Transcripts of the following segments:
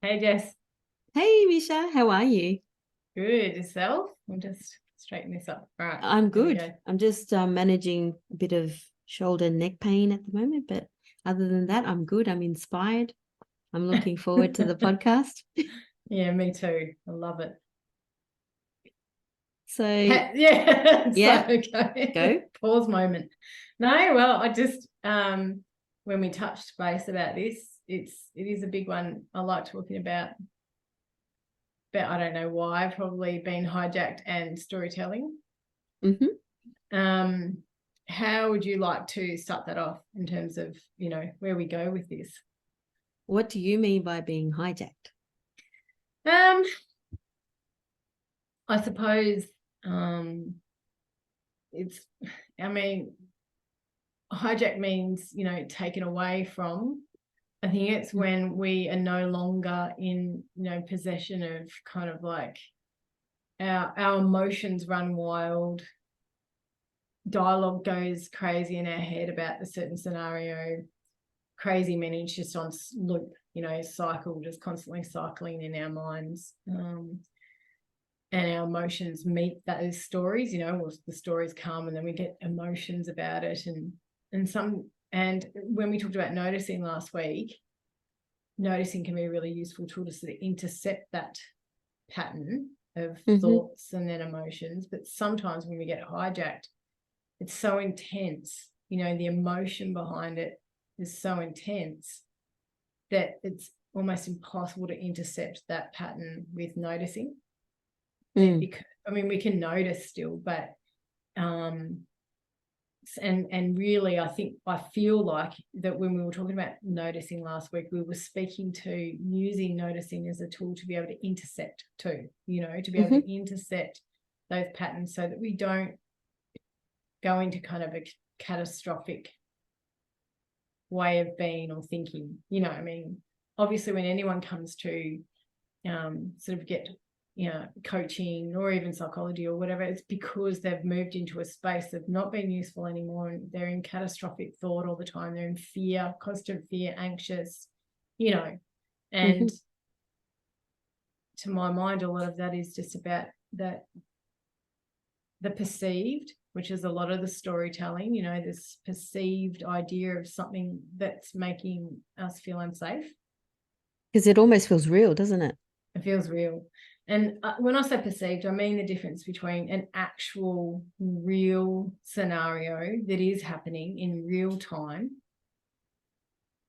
Hey Jess, Hey, Misha, how are you? good yourself? We'll just straighten this up. All right, I'm here we good. go. I'm just managing a bit of shoulder and neck pain at the moment, but other than that, I'm good. I'm inspired. I'm looking forward to the podcast. Yeah, me too. I love it. So, Yeah, so yeah, okay. go. Pause moment. No, well, I just when we touched base about this, it is a big one. I like talking about, but I don't know why. Probably been hijacked and storytelling. Hmm. Um, how would you like to start that off in terms of where we go with this? What do you mean by being hijacked? Um, I suppose um, it's, I mean, hijack means, taken away from. I think it's when we are no longer in, possession of kind of like our emotions run wild, dialogue goes crazy in our head about a certain scenario. Crazy meaning it's just on loop, cycle, just constantly cycling in our minds. And our emotions meet those stories, or the stories come and then we get emotions about it. And when we talked about noticing last week, noticing can be a really useful tool to sort of intercept that pattern of Hmm. thoughts and then emotions. But sometimes when we get hijacked, it's so intense, the emotion behind it is so intense that it's almost impossible to intercept that pattern with noticing. Mm. We can notice still, but um, and really, I feel like that when we were talking about noticing last week, we were speaking to using noticing as a tool to be able to intercept too, to be able Hmm. to intercept those patterns so that we don't go into kind of a catastrophic way of being or thinking. Obviously, when anyone comes to sort of get coaching or even psychology or whatever, it's because they've moved into a space of not being useful anymore and they're in catastrophic thought all the time. They're in fear, constant fear, anxious, and Hmm. to my mind, a lot of that is just about the perceived, which is a lot of the storytelling, this perceived idea of something that's making us feel unsafe. Because it almost feels real, doesn't it? It feels real. And when I say perceived, I mean the difference between an actual real scenario that is happening in real time.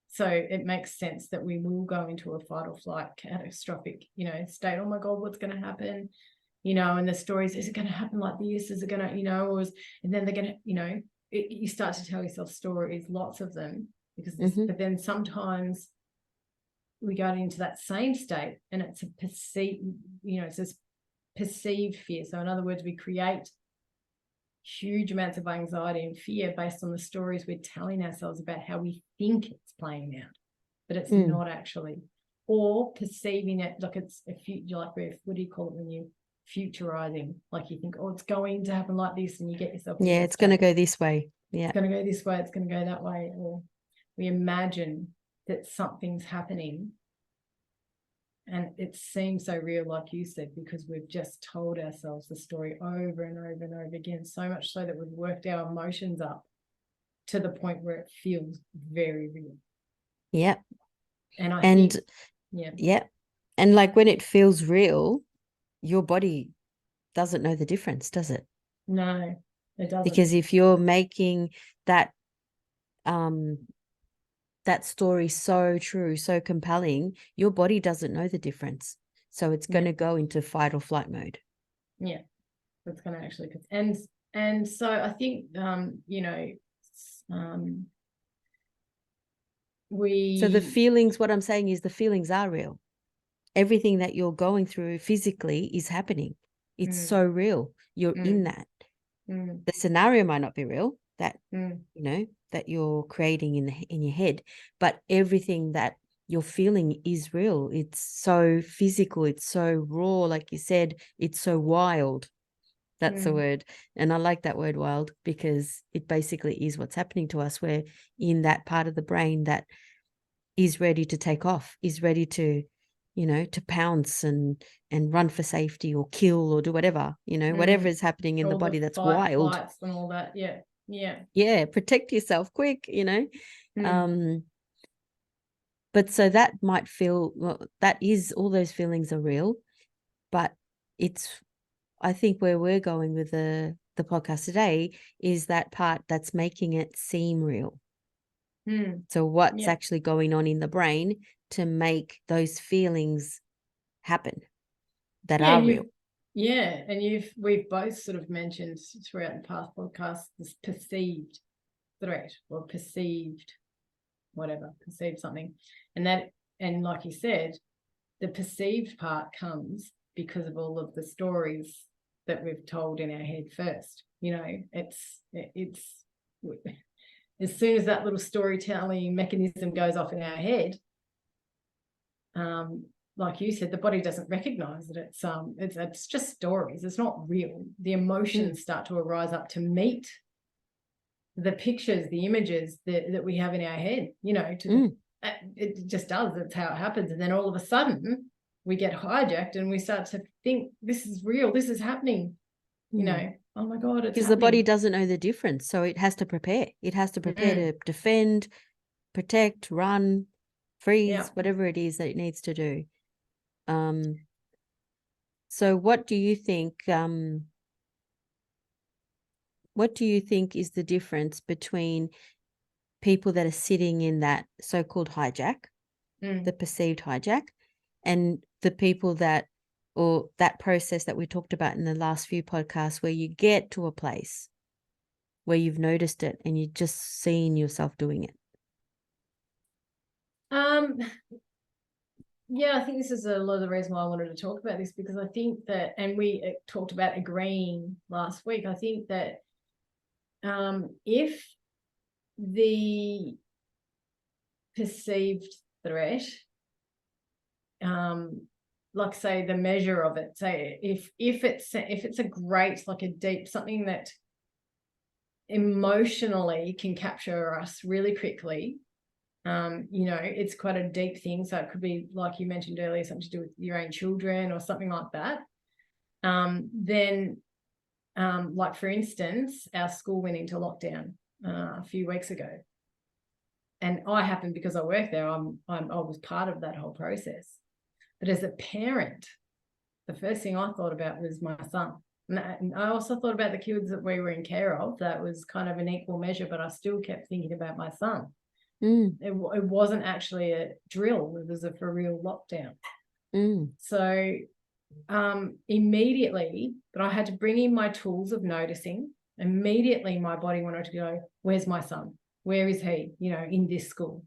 So it makes sense that we will go into a fight or flight catastrophic, state. Oh my God, what's going to happen? And the stories, is it going to happen like this? Is it going to, and then they're going to, you start to tell yourself stories, lots of them, Hmm. but then sometimes we go into that same state and it's a perceived, it's this perceived fear. So in other words, we create huge amounts of anxiety and fear based on the stories we're telling ourselves about how we think it's playing out, but it's Mm. not actually. Or perceiving it like it's a future, like what do you call it when you futurizing, like you think, oh, it's going to happen like this, and you get yourself into Yeah, a it's going to state. go this way. It's Yeah. going to go this way, it's going to go that way. Or we imagine that something's happening and it seems so real, like you said, because we've just told ourselves the story over and over and over again, so much so that we've worked our emotions up to the point where it feels very real. Yeah. And I And think, yeah, yeah. And like when it feels real, your body doesn't know the difference, does it? no, it doesn't. Because if you're making that um that story so true, so compelling, your body doesn't know the difference. So it's going Yeah, to go into fight or flight mode. yeah, that's going to actually, and so I think, um, So the we, feelings, what I'm saying is the feelings are real. Everything that you're going through physically is happening. It's mm, so real. You're in mm, that. mm, The scenario might not be real, that mm, that you're creating in your head, but everything that you're feeling is real. It's so physical, it's so raw, like you said, it's so wild. That's the mm, word. And I like that word wild because it basically is what's happening to us. We're in that part of the brain that is ready to take off, is ready to to pounce and run for safety or kill or do whatever, whatever is happening in the All body the that's fight, wild. flights and all that. Yeah. Yeah, protect yourself quick, but so that might feel, well, that is, all those feelings are real, but I think where we're going with the podcast today is that part that's making it seem real. So what's actually going on in the brain to make those feelings happen that are real? Yeah, and we've both sort of mentioned throughout the past podcasts this perceived threat or perceived something, and like you said, the perceived part comes because of all of the stories that we've told in our head first. It's as soon as that little storytelling mechanism goes off in our head, like you said, the body doesn't recognize that it's just stories. It's not real. The emotions start to arise up to meet the pictures, the images that we have in our head. It just does. That's how it happens. And then all of a sudden, we get hijacked and we start to think, this is real. This is happening. Oh my God, it's because happening. The body doesn't know the difference, so it has to prepare. It has to prepare to defend, protect, run, freeze, whatever it is that it needs to do. So what do you think? What do you think is the difference between people that are sitting in that so-called hijack, the perceived hijack, and the people that process that we talked about in the last few podcasts, where you get to a place where you've noticed it and you're just seeing yourself doing it? Yeah, I think this is a lot of the reason why I wanted to talk about this, because I think that, and we talked about agreeing last week, I think that if the perceived threat, like say the measure of it, say if it's a great, like a deep, something that emotionally can capture us really quickly, it's quite a deep thing, so it could be, like you mentioned earlier, something to do with your own children or something like that, then like for instance, our school went into lockdown a few weeks ago, and I happened, because I work there, I was part of that whole process. But as a parent, the first thing I thought about was my son. And I also thought about the kids that we were in care of. That was kind of an equal measure, but I still kept thinking about my son. It wasn't actually a drill. It was a for real lockdown. So immediately, but I had to bring in my tools of noticing. Immediately my body wanted to go, where's my son? Where is he? In this school,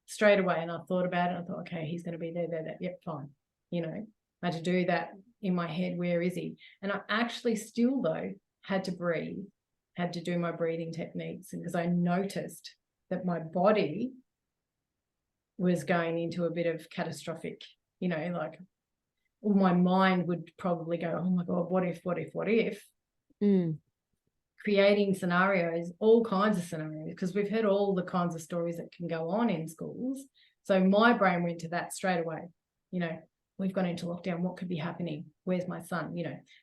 straight away. And I thought about it. I thought, okay, he's going to be there. Yep, fine. I had to do that in my head. Where is he? And I actually still, though, had to breathe, had to do my breathing techniques, because I noticed that my body was going into a bit of catastrophic, like, my mind would probably go, oh my God, what if? Creating scenarios, all kinds of scenarios, because we've heard all the kinds of stories that can go on in schools. So my brain went to that straight away. We've gone into lockdown. What could be happening? Where's my son?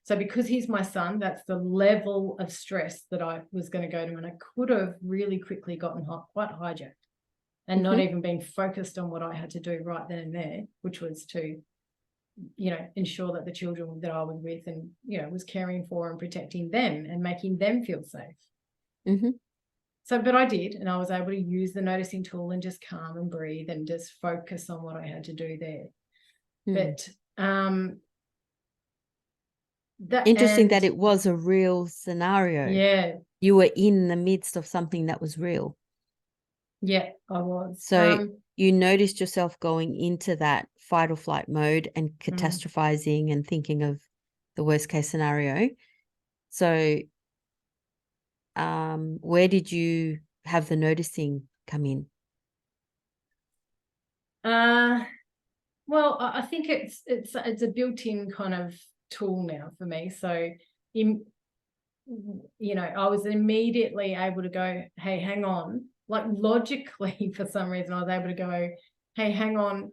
So because he's my son, that's the level of stress that I was going to go to. And I could have really quickly gotten quite hijacked and not even been focused on what I had to do right then and there, which was to ensure that the children that I was with and, was caring for and protecting them and making them feel safe. So, but I did, and I was able to use the noticing tool and just calm and breathe and just focus on what I had to do there. But interesting that it was a real scenario. Yeah. You were in the midst of something that was real. Yeah, I was. So you noticed yourself going into that fight or flight mode and catastrophizing and thinking of the worst case scenario. So where did you have the noticing come in? Well, I think it's a built-in kind of tool now for me. So I was immediately able to go, hey, hang on. Like logically, for some reason, I was able to go, hey, hang on.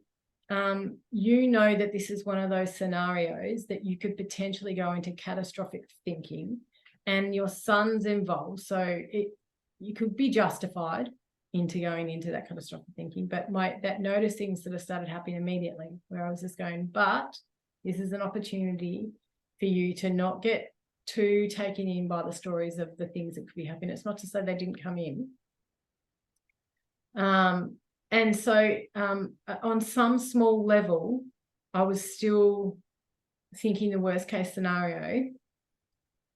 you know that this is one of those scenarios that you could potentially go into catastrophic thinking, and your son's involved, so you could be justified into going into that catastrophic thinking. But that noticing sort of started happening immediately, where I was just going, but this is an opportunity for you to not get too taken in by the stories of the things that could be happening. It's not to say they didn't come in. And so on some small level, I was still thinking the worst case scenario,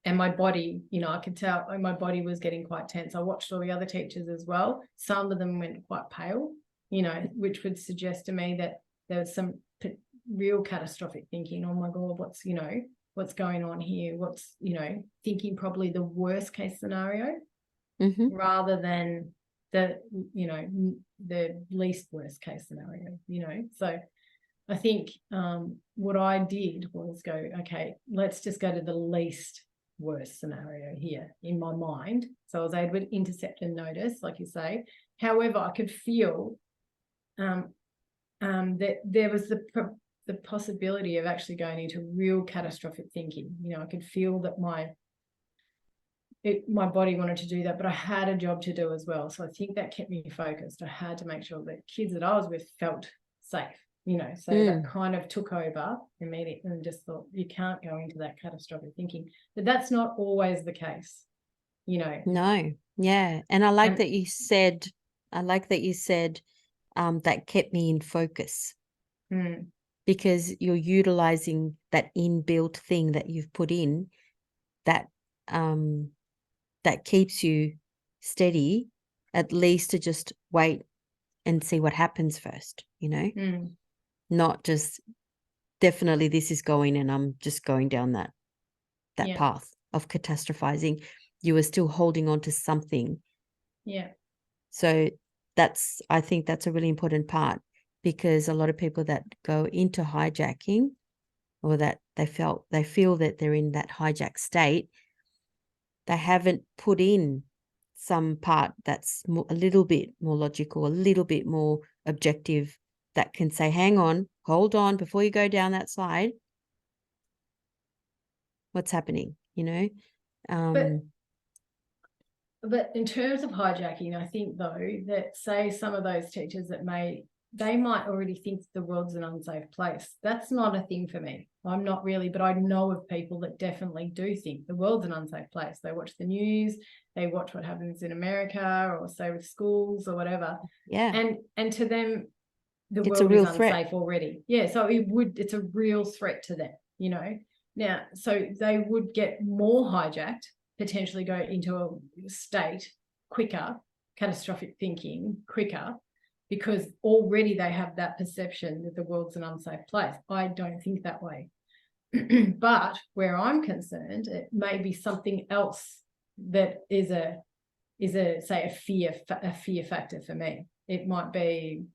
and my body, I could tell my body was getting quite tense. I watched all the other teachers as well. Some of them went quite pale, which would suggest to me that there was some real catastrophic thinking. Oh my God, what's going on here? What's, thinking probably the worst case scenario rather than the least worst case scenario, So I think what I did was go, okay, let's just go to the least worst scenario here in my mind. So I was able to intercept and notice, like you say. However, I could feel that there was the possibility of actually going into real catastrophic thinking. I could feel that my body wanted to do that, but I had a job to do as well. So I think that kept me focused. I had to make sure that kids that I was with felt safe, so that kind of took over immediately, and just thought, you can't go into that catastrophic thinking. But that's not always the case, No. Yeah. And I like that you said that kept me in focus. Because you're utilizing that inbuilt thing that you've put in that keeps you steady, at least to just wait and see what happens first, not just definitely this is going and I'm just going down that path of catastrophizing. You were still holding on to something. Yeah. So I think that's a really important part, because a lot of people that go into hijacking, or that they feel that they're in that hijack state, they haven't put in some part that's a little bit more logical, a little bit more objective, that can say, hang on, hold on, before you go down that slide, what's happening, But in terms of hijacking, I think, though, that say some of those teachers they might already think the world's an unsafe place. That's not a thing for me. I'm not really, but I know of people that definitely do think the world's an unsafe place. They watch the news, they watch what happens in America, or say with schools or whatever. Yeah. And to them, the It's a world real is threat. unsafe already. Yeah. So it's a real threat to them, Now, so they would get more hijacked, potentially go into a state quicker, catastrophic thinking quicker, because already they have that perception that the world's an unsafe place. I don't think that way. But where I'm concerned, it may be something else that is a fear factor for me. It might be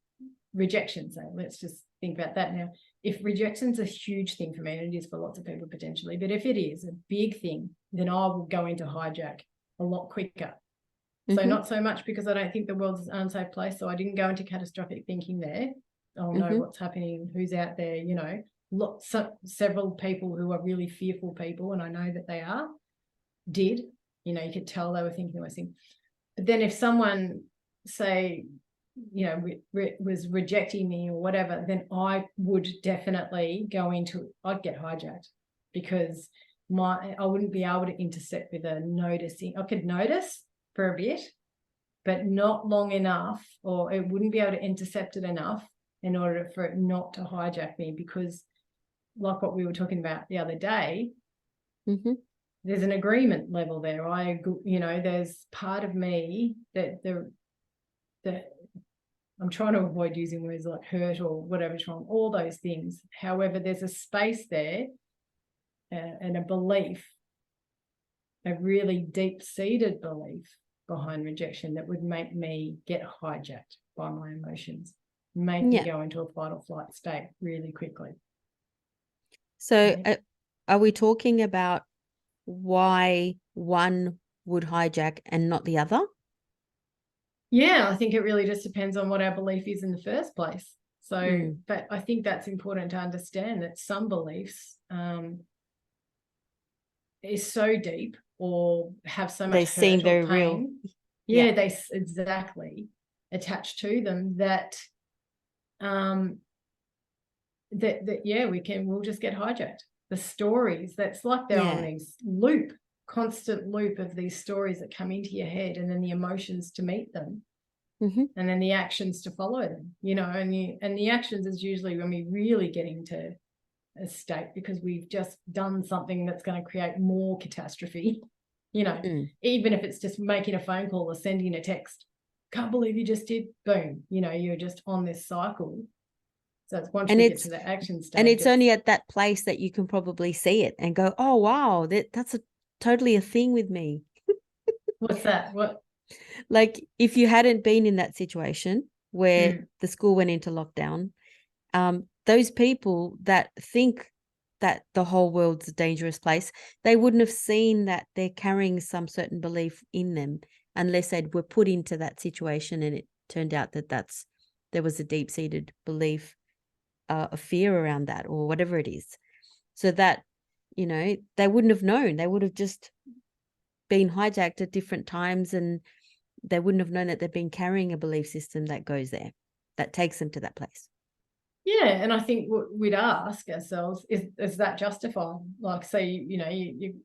rejection. So let's just think about that now. If rejection's a huge thing for me, and it is for lots of people potentially, but if it is a big thing, then I will go into hijack a lot quicker. So not so much because I don't think the world's an unsafe place, so I didn't go into catastrophic thinking there. Oh no, what's happening? Who's out there? Several people who are really fearful people, and I know that they are, did. You could tell they were thinking those things. But then if someone, say, was rejecting me or whatever, then I would definitely I'd get hijacked, because I wouldn't be able to intercept with a noticing. I could notice for a bit, but not long enough, or it wouldn't be able to intercept it enough in order for it not to hijack me, because like what we were talking about the other day, there's an agreement level there. There's part of me that I'm trying to avoid using words like hurt or whatever's wrong, all those things. However, there's a space there and a belief, a really deep-seated belief behind rejection that would make me get hijacked by my emotions, make me go into a fight or flight state really quickly. So are we talking about why one would hijack and not the other? Yeah, I think it really just depends on what our belief is in the first place. So, but I think that's important to understand, that some beliefs is so deep or have so much They seem hurt or very real. pain. Yeah. They exactly attached to them that we'll just get hijacked. The stories, that's like they're on these constant loop of these stories that come into your head, and then the emotions to meet them, and then the actions to follow them, and the actions is usually when we really get into a state because we've just done something that's going to create more catastrophe, even if it's just making a phone call or sending a text. Can't believe you just did, boom, you're just on this cycle. So it's once we get to the action stage. And it's only at that place that you can probably see it and go, oh, wow, that's totally a thing with me. What's that? What? Like if you hadn't been in that situation where the school went into lockdown, those people that think that the whole world's a dangerous place, they wouldn't have seen that they're carrying some certain belief in them unless they were put into that situation and it turned out that there was a deep-seated belief, a fear around that or whatever it is. So that, they wouldn't have known. They would have just been hijacked at different times and they wouldn't have known that they've been carrying a belief system that goes there, that takes them to that place. Yeah, and I think what we'd ask ourselves is that justified? Like, say,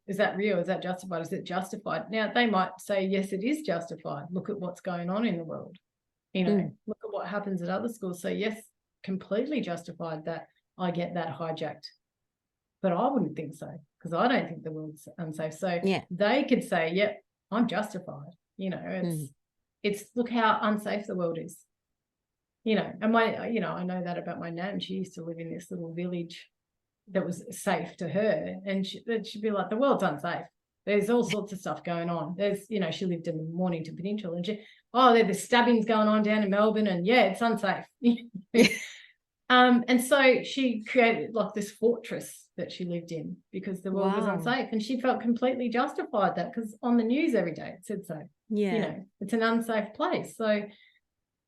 is that real? Is that justified? Is it justified? Now, they might say, yes, it is justified. Look at what's going on in the world. Look at what happens at other schools. So, yes, completely justified that I get that hijacked. But I wouldn't think so because I don't think the world's unsafe. So they could say, yep, I'm justified. It's look how unsafe the world is. And I know that about my nan. She used to live in this little village that was safe to her, and she'd be like, the world's unsafe. There's all sorts of stuff going on. There's, she lived in the Mornington Peninsula, and there's stabbings going on down in Melbourne, and it's unsafe. And so she created like this fortress that she lived in because the world was unsafe, and she felt completely justified that because on the news every day it said so. It's an unsafe place. So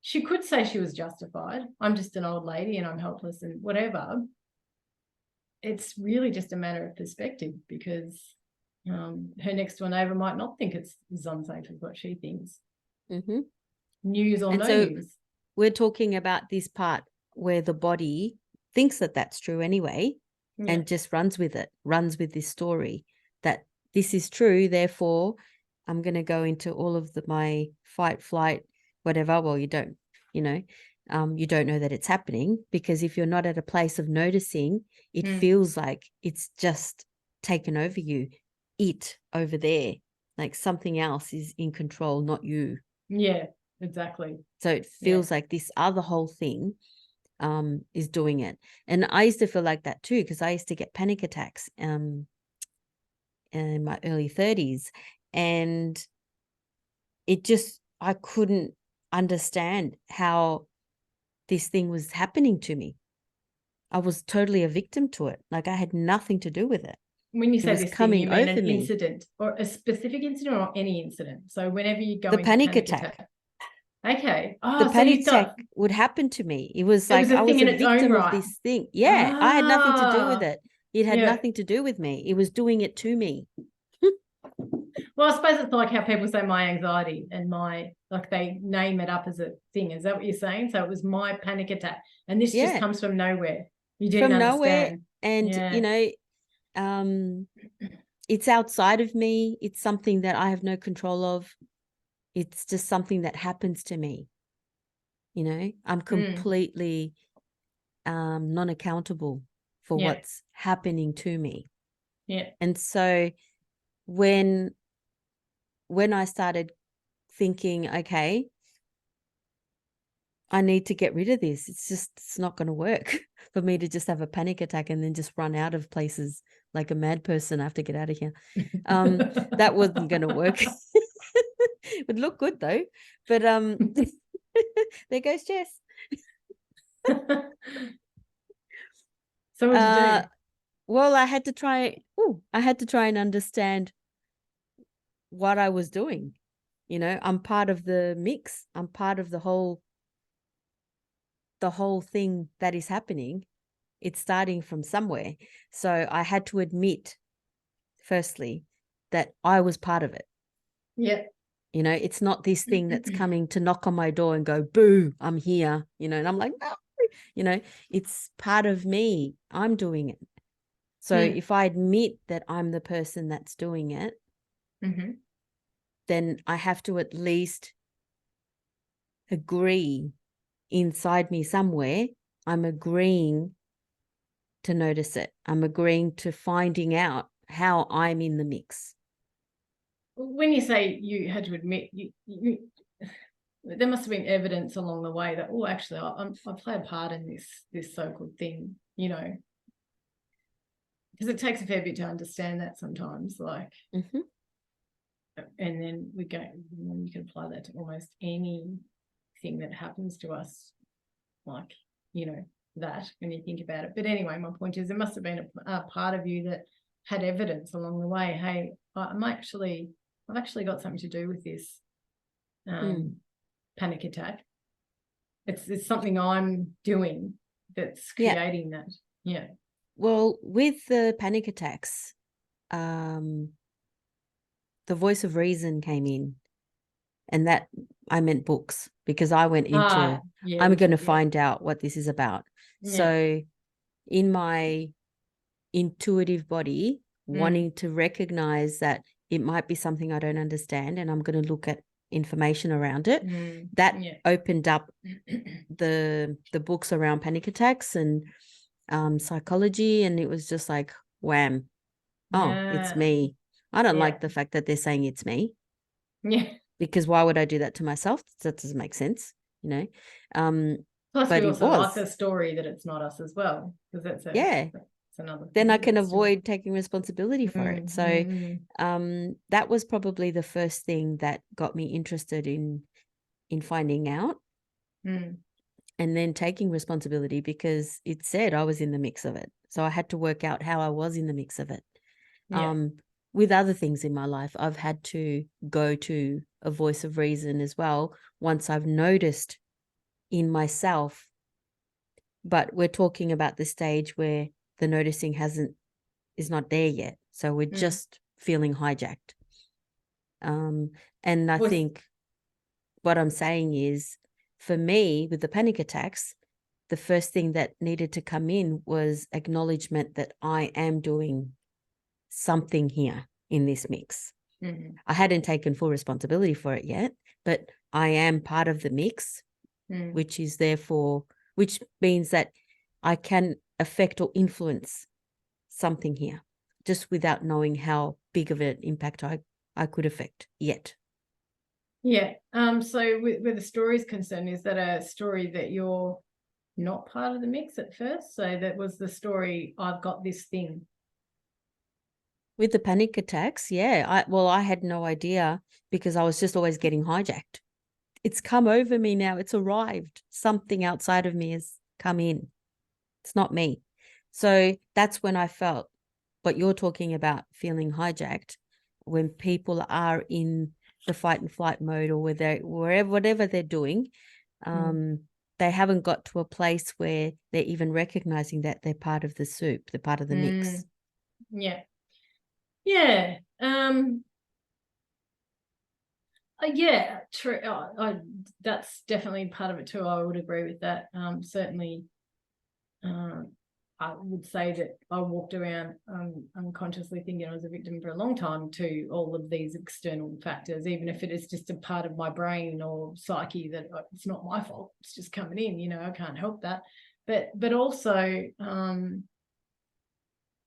she could say she was justified. I'm just an old lady and I'm helpless and whatever. It's really just a matter of perspective because her next door neighbour might not think it's as unsafe as what she thinks. News or no news. We're talking about this part where the body thinks that that's true anyway and just runs with it, runs with this story that this is true. Therefore, I'm going to go into all of my fight, flight, whatever. Well, you don't know that it's happening because if you're not at a place of noticing, it feels like it's just taken over you, it over there, like something else is in control, not you. Yeah, exactly. So it feels like this other whole thing is doing it. And I used to feel like that too because I used to get panic attacks in my early 30s, and I couldn't understand how this thing was happening to me. I was totally a victim to it. Like I had nothing to do with it. When you say this thing, you mean an me. incident or a specific incident or any incident? So whenever you go into panic attack. Okay. The panic attack would happen to me. It was like I was a victim of this thing. Yeah, I had nothing to do with it. It had nothing to do with me. It was doing it to me. Well, I suppose it's like how people say my anxiety and they name it up as a thing. Is that what you're saying? So it was my panic attack. And this just comes from nowhere. You didn't understand. Nowhere. And, it's outside of me. It's something that I have no control of. It's just something that happens to me. I'm completely non-accountable for what's happening to me. Yeah. And so when I started thinking, okay, I need to get rid of this. It's not going to work for me to just have a panic attack and then just run out of places like a mad person. I have to get out of here. That wasn't going to work. It would look good though. But there goes Jess. So what did you do? Well, I had to try and understand what I was doing. I'm part of the mix. I'm part of the whole the whole thing that is happening, it's starting from somewhere. So I had to admit, firstly, that I was part of it. Yeah. You know, it's not this thing that's coming to knock on my door and go, boo, I'm here, you know, and I'm like, no, you know, it's part of me. I'm doing it. So Yeah. if I admit that I'm the person that's doing it, then I have to at least agree inside me somewhere. I'm agreeing to notice it. I'm agreeing to finding out how I'm in the mix. When you say you had to admit, there must have been evidence along the way that, oh, actually, I play a part in this so-called thing, you know, because it takes a fair bit to understand that sometimes, like, Mm-hmm. and then you can apply that to almost anything that happens to us, like, you know, that when you think about it. But anyway, my point is, there must have been a part of you that had evidence along the way. Hey, I've actually got something to do with this panic attack. It's something I'm doing that's creating that. Yeah. Well, with the panic attacks, the voice of reason came in, and that I meant books, because I went into, I'm going to find out what this is about. Yeah. So in my intuitive body, wanting to recognize that it might be something I don't understand, and I'm going to look at information around it, that opened up the books around panic attacks and psychology, and it was just like, wham, it's me. I don't like the fact that they're saying it's me. Yeah. Because why would I do that to myself? That doesn't make sense, you know. Plus, but we also like the story that it's not us as well, because that's another thing. Then I can avoid taking responsibility for it. So that was probably the first thing that got me interested in finding out and then taking responsibility, because it said I was in the mix of it. So I had to work out how I was in the mix of it. With other things in my life, I've had to go to a voice of reason as well once I've noticed in myself. But we're talking about the stage where the noticing is not there yet. So we're just feeling hijacked. And I think what I'm saying is, for me, with the panic attacks, the first thing that needed to come in was acknowledgement that I am doing something here in this mix. I hadn't taken full responsibility for it yet, but I am part of the mix, which means that I can affect or influence something here, just without knowing how big of an impact I could affect yet. Yeah. So where the story is concerned, is that a story that you're not part of the mix at first? So that was the story, I've got this thing. With the panic attacks, I had no idea, because I was just always getting hijacked. It's come over me now. It's arrived. Something outside of me has come in. It's not me. So that's when I felt what you're talking about, feeling hijacked, when people are in the fight and flight mode, or whatever they're doing, they haven't got to a place where they're even recognizing that they're part of the soup, they're part of the mix. Yeah. Yeah. Yeah, true. That's definitely part of it too. I would agree with that. Certainly, I would say that I walked around unconsciously thinking I was a victim for a long time to all of these external factors, even if it is just a part of my brain or psyche that it's not my fault. It's just coming in, you know, I can't help that. But also,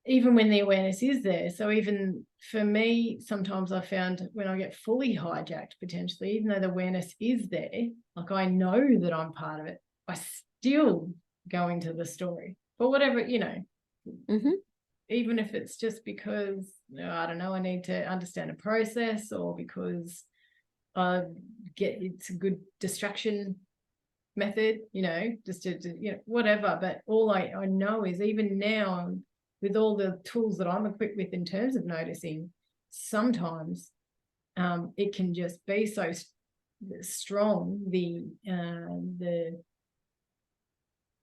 even when the awareness is there. So even for me, sometimes I found when I get fully hijacked, potentially, even though the awareness is there, like I know that I'm part of it, I still go into the story. But whatever, you know, even if it's just because, I don't know, I need to understand a process, or because it's a good distraction method, you know, just to you know, whatever. But all I know is, even now, with all the tools that I'm equipped with in terms of noticing, sometimes it can just be so strong, the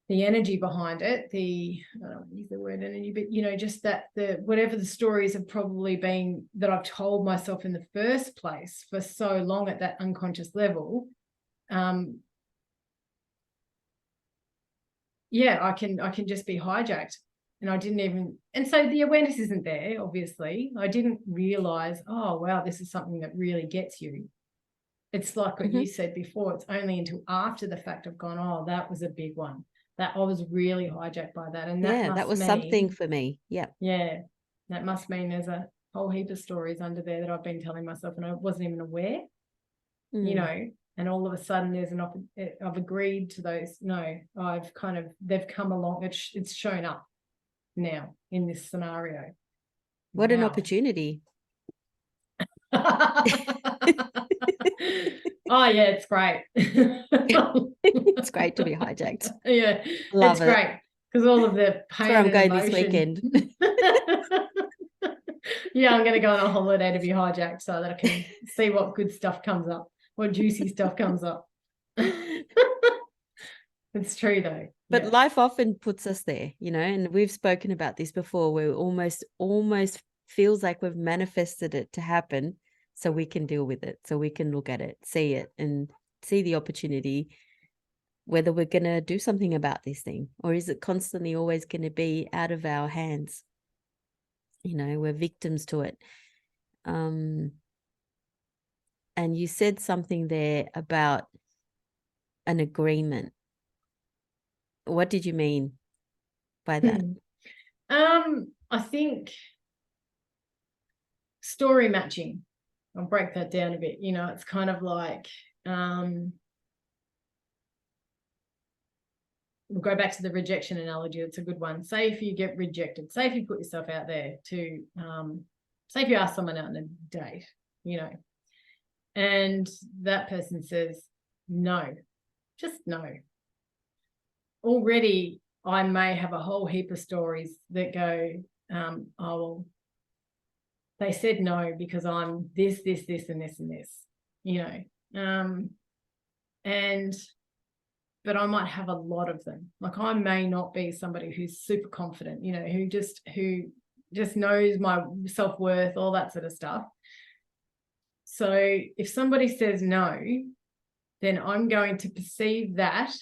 the energy behind it, I don't want to use the word energy, but, you know, just that whatever the stories have probably been that I've told myself in the first place for so long at that unconscious level, yeah, I can just be hijacked. And I didn't even, and so the awareness isn't there, obviously. I didn't realize, oh, wow, this is something that really gets you. It's like what you said before. It's only until after the fact I've gone, oh, that was a big one. That I was really hijacked by that. And that was something for me. Yeah. Yeah. That must mean there's a whole heap of stories under there that I've been telling myself and I wasn't even aware, you know, and all of a sudden there's I've agreed to those. No, they've come along. It's shown up now in this scenario. What an opportunity. Oh yeah, it's great. It's great to be hijacked. Yeah, love it's great because all of the pain. That's where I'm going emotion. this weekend. Yeah, I'm going to go on a holiday to be hijacked so that I can see what good stuff comes up, what juicy stuff comes up. It's true though. But life often puts us there, you know, and we've spoken about this before, where it almost feels like we've manifested it to happen so we can deal with it, so we can look at it, see it, and see the opportunity, whether we're going to do something about this thing, or is it constantly always going to be out of our hands? You know, we're victims to it. And you said something there about an agreement. What did you mean by that? I think story matching. I'll break that down a bit. You know, it's kind of like we'll go back to the rejection analogy. It's a good one. Say if you get rejected, say if you put yourself out there to say if you ask someone out on a date, you know, and that person says no, just no. Already I may have a whole heap of stories that go, oh, well, they said no because I'm this, and this, and this, you know. But I might have a lot of them. Like I may not be somebody who's super confident, you know, who just knows my self-worth, all that sort of stuff. So if somebody says no, then I'm going to perceive that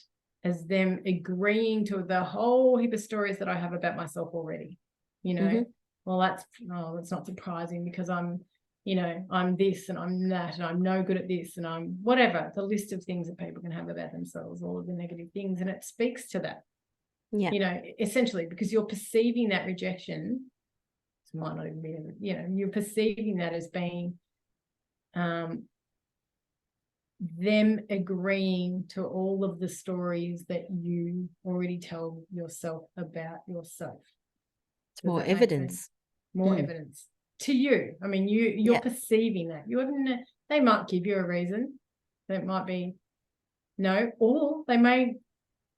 as them agreeing to the whole heap of stories that I have about myself already, you know. Well, that's not surprising because I'm, you know, I'm this and I'm that and I'm no good at this and I'm whatever, the list of things that people can have about themselves, all of the negative things. And it speaks to that, you know, essentially because you're perceiving that rejection. It might not even be, you know, you're perceiving that as being them agreeing to all of the stories that you already tell yourself about yourself. It's more evidence. More evidence to you. I mean, you're perceiving that. They might give you a reason. That might be no, or they may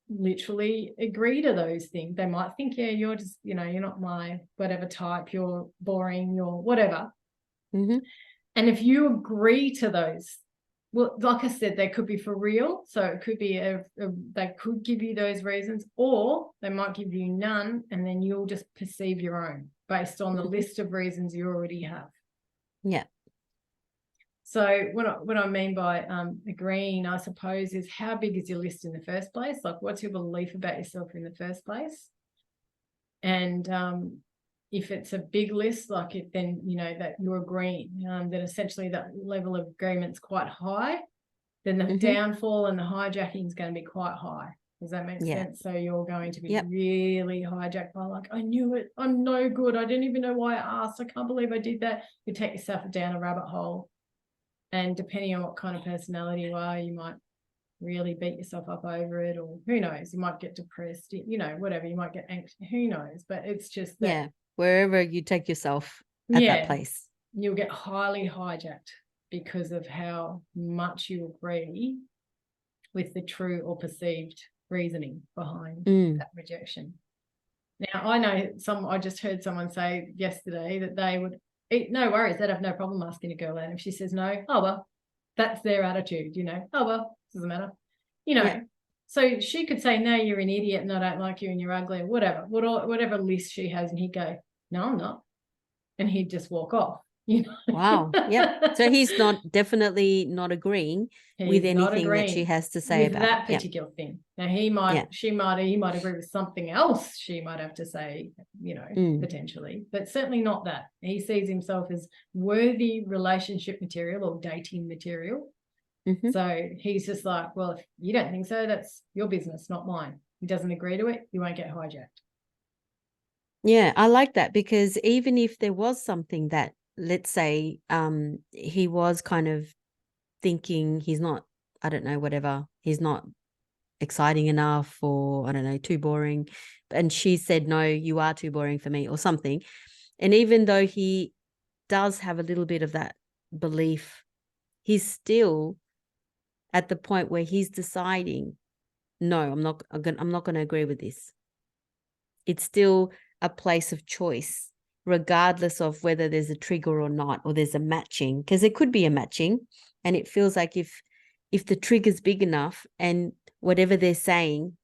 literally agree to those things. They might think, yeah, you're just, you know, you're not my whatever type, you're boring, you're whatever. And if you agree to those, well, like I said, they could be for real. So it could be they could give you those reasons, or they might give you none, and then you'll just perceive your own based on the list of reasons you already have. Yeah. So what I mean by agreeing, I suppose, is how big is your list in the first place? Like, what's your belief about yourself in the first place? And if it's a big list, like it, then you know that you're agreeing, that essentially that level of agreement's quite high, then the downfall and the hijacking is going to be quite high. Does that make sense? So you're going to be really hijacked by like, I knew it, I'm no good, I didn't even know why I asked, I can't believe I did that. You take yourself down a rabbit hole, and depending on what kind of personality you are, you might really beat yourself up over it, or who knows, you might get depressed, you know, whatever, you might get anxious, who knows, but it's just that wherever you take yourself at that place, you'll get highly hijacked because of how much you agree with the true or perceived reasoning behind that rejection. Now, I know I just heard someone say yesterday that they would eat, no worries, they'd have no problem asking a girl out. If she says no, oh well, that's their attitude, you know, oh well, doesn't matter, you know. So she could say, no, you're an idiot and I don't like you and you're ugly or whatever list she has. And he'd go, no, I'm not. And he'd just walk off. Wow. Yep. So he's definitely not agreeing with anything that she has to say with about that it. particular thing. Now he might agree with something else she might have to say, potentially, but certainly not that. He sees himself as worthy relationship material or dating material. Mm-hmm. So he's just like, well, if you don't think so, that's your business, not mine. He doesn't agree to it, you won't get hijacked. Yeah, I like that, because even if there was something that, let's say, he was kind of thinking he's not, I don't know, whatever, he's not exciting enough, or I don't know, too boring, and she said, no, you are too boring for me, or something. And even though he does have a little bit of that belief, he's still at the point where he's deciding, no, I'm not going to agree with this. It's still a place of choice, regardless of whether there's a trigger or not, or there's a matching, because there could be a matching. And it feels like if the trigger's big enough and whatever they're saying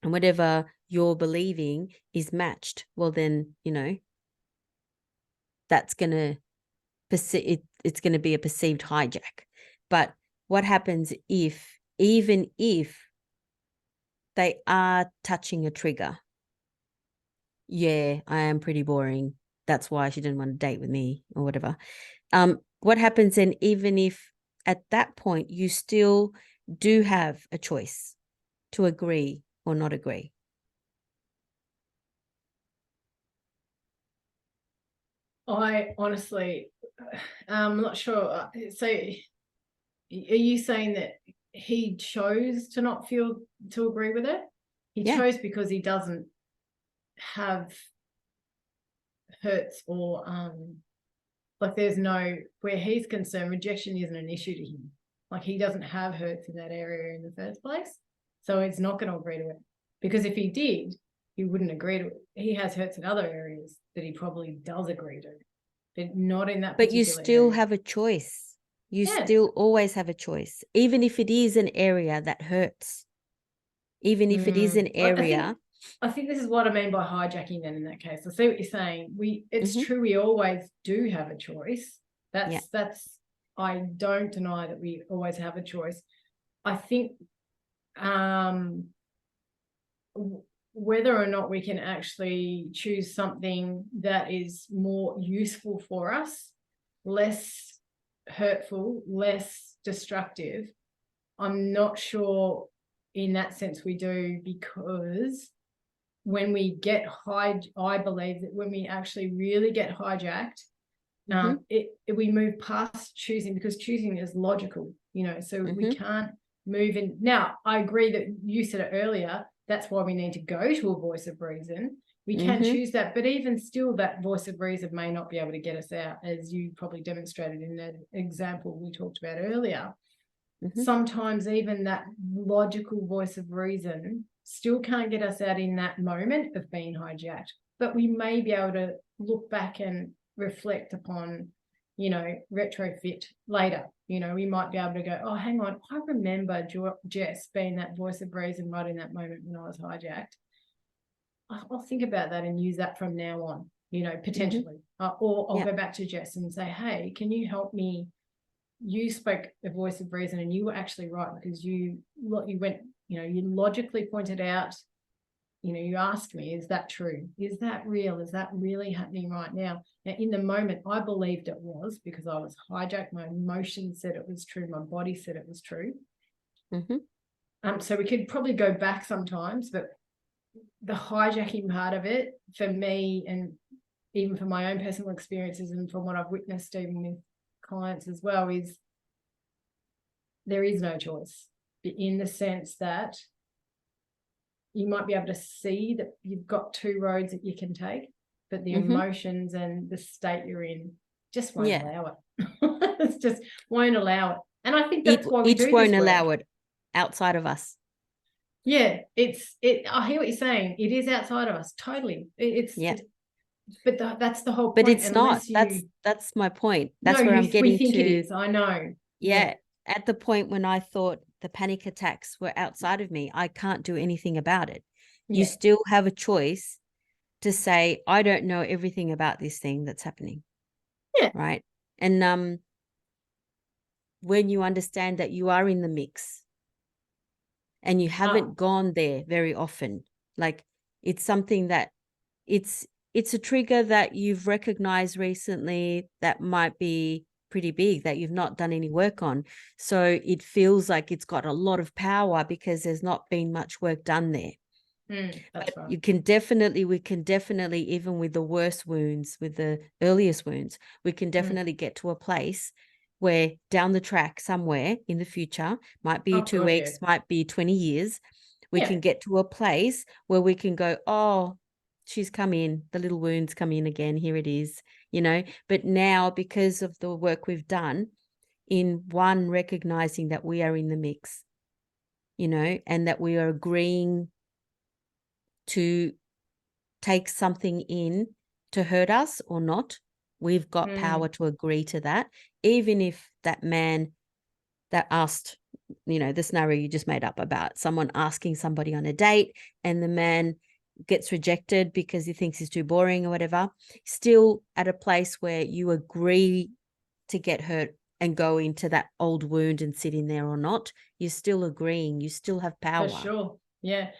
and whatever you're believing is matched, well, then, that's going to it's going to be a perceived hijack. But what happens even if they are touching a trigger? Yeah, I am pretty boring. That's why she didn't want to date with me, or whatever. What happens then, even if at that point you still do have a choice to agree or not agree? I honestly, I'm not sure. So are you saying that he chose to not feel to agree with it? He chose because he doesn't have hurts or like there's no, where he's concerned, rejection isn't an issue to him. Like he doesn't have hurts in that area in the first place. So it's not going to agree to it. Because if he did, he wouldn't agree to it. He has hurts in other areas that he probably does agree to, but not in that But you particular still area. have a choice. You still always have a choice, even if it is an area that hurts, even if it is an area. I think this is what I mean by hijacking then in that case. I see what you're saying. It's true, we always do have a choice. That's I don't deny that we always have a choice. I think whether or not we can actually choose something that is more useful for us, less hurtful, less destructive, I'm not sure in that sense we do, because when we get I believe that when we actually really get hijacked, we move past choosing, because choosing is logical, so we can't move in. Now, I agree that you said it earlier, that's why we need to go to a voice of reason. We can choose that, but even still, that voice of reason may not be able to get us out, as you probably demonstrated in that example we talked about earlier. Sometimes even that logical voice of reason still can't get us out in that moment of being hijacked, but we may be able to look back and reflect upon, retrofit later. We might be able to go, oh, hang on, I remember Jess being that voice of reason right in that moment when I was hijacked. I'll think about that and use that from now on, potentially. Or I'll go back to Jess and say, hey, can you help me? You spoke the voice of reason and you were actually right, because you went, you logically pointed out, you asked me, is that true? Is that real? Is that really happening right now? Now, in the moment, I believed it was, because I was hijacked. My emotions said it was true. My body said it was true. So we could probably go back sometimes, but the hijacking part of it for me, and even for my own personal experiences and from what I've witnessed even with clients as well, is there is no choice, in the sense that you might be able to see that you've got two roads that you can take, but the emotions and the state you're in just won't allow it. It's just won't allow it. And I think that's why we do this won't work. allow it outside of us. Yeah, I hear what you're saying. It is outside of us, totally. But that's the whole point. But it's not. That's my point. That's where I'm getting we think to. it is. I know. Yeah. At the point when I thought the panic attacks were outside of me. I can't do anything about it. You Yeah. still have a choice to say, I don't know everything about this thing that's happening. Yeah. Right. And when you understand that you are in the mix and you haven't gone there very often, like it's something that it's a trigger that you've recognized recently that might be pretty big that you've not done any work on. So it feels like it's got a lot of power because there's not been much work done there. That's But right. we can definitely, even with the worst wounds, with the earliest wounds, we can definitely get to a place where down the track somewhere in the future, might be 2 weeks, might be 20 years, we can get to a place where we can go, oh, she's come in, the little wounds come in again, here it is, But now, because of the work we've done in one, recognizing that we are in the mix, and that we are agreeing to take something in to hurt us or not, we've got power to agree to that. Even if that man that asked, the scenario you just made up about someone asking somebody on a date and the man gets rejected because he thinks he's too boring or whatever, still at a place where you agree to get hurt and go into that old wound and sit in there or not, you're still agreeing, you still have power. For sure. Yeah.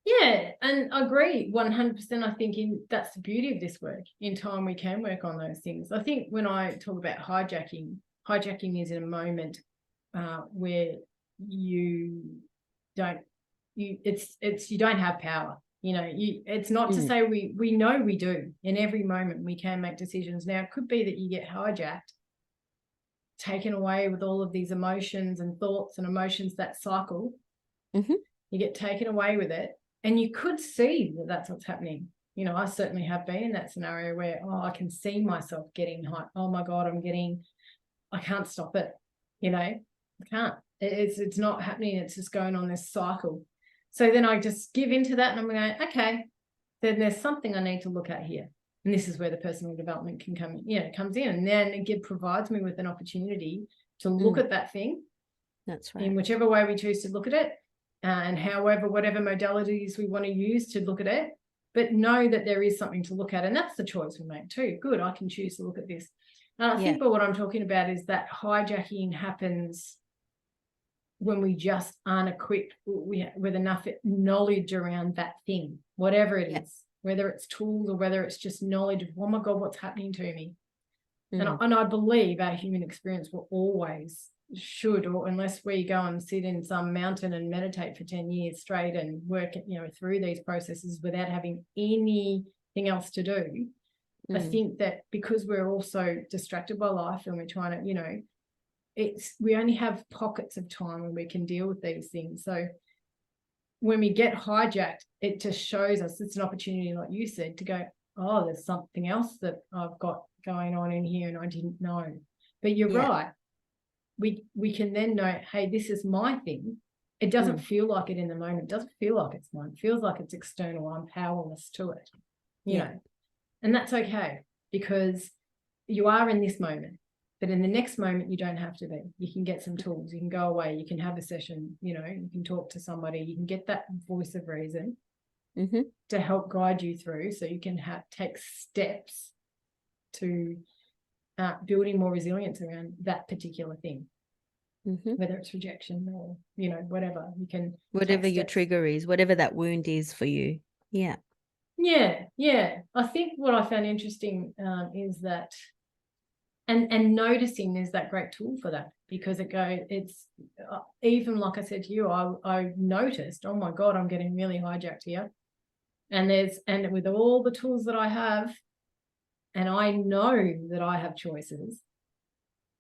Yeah, and I agree 100%. I think that's the beauty of this work. In time, we can work on those things. I think when I talk about hijacking is in a moment where you don't have power. It's not to say we know we do. In every moment, we can make decisions. Now, it could be that you get hijacked, taken away with all of these emotions and thoughts and emotions that cycle. You get taken away with it. And you could see that that's what's happening. I certainly have been in that scenario where, I can see myself getting high. Oh my God, I can't stop it. I can't. It's not happening. It's just going on this cycle. So then I just give into that and I'm going, okay, then there's something I need to look at here. And this is where the personal development can comes in. And then it provides me with an opportunity to look at that thing. That's right. In whichever way we choose to look at it. And whatever modalities we want to use to look at it, but know that there is something to look at. And that's the choice we make too. Good, I can choose to look at this. And I think what I'm talking about is that hijacking happens when we just aren't equipped with enough knowledge around that thing, whatever it is, whether it's tools or whether it's just knowledge of, oh my God, what's happening to me. And I believe our human experience will always should, or unless we go and sit in some mountain and meditate for 10 years straight and work through these processes without having anything else to do. I think that because we're also distracted by life and we're trying to, we only have pockets of time when we can deal with these things. So when we get hijacked, it just shows us it's an opportunity, like you said, to go, oh, there's something else that I've got going on in here and I didn't know. But you're right. We can then know, hey, this is my thing. It doesn't feel like it in the moment. It doesn't feel like it's mine. It feels like it's external. I'm powerless to it, you know. And that's okay because you are in this moment. But in the next moment, you don't have to be. You can get some tools. You can go away. You can have a session. You can talk to somebody. You can get that voice of reason to help guide you through so you can take steps to building more resilience around that particular thing, whether it's rejection or whatever. You can whatever your trigger is, whatever that wound is for you. Yeah. I think what I found interesting is that and noticing is that great tool for that, because it's even like I said to you, I noticed, oh my God, I'm getting really hijacked here, and with all the tools that I have, and I know that I have choices,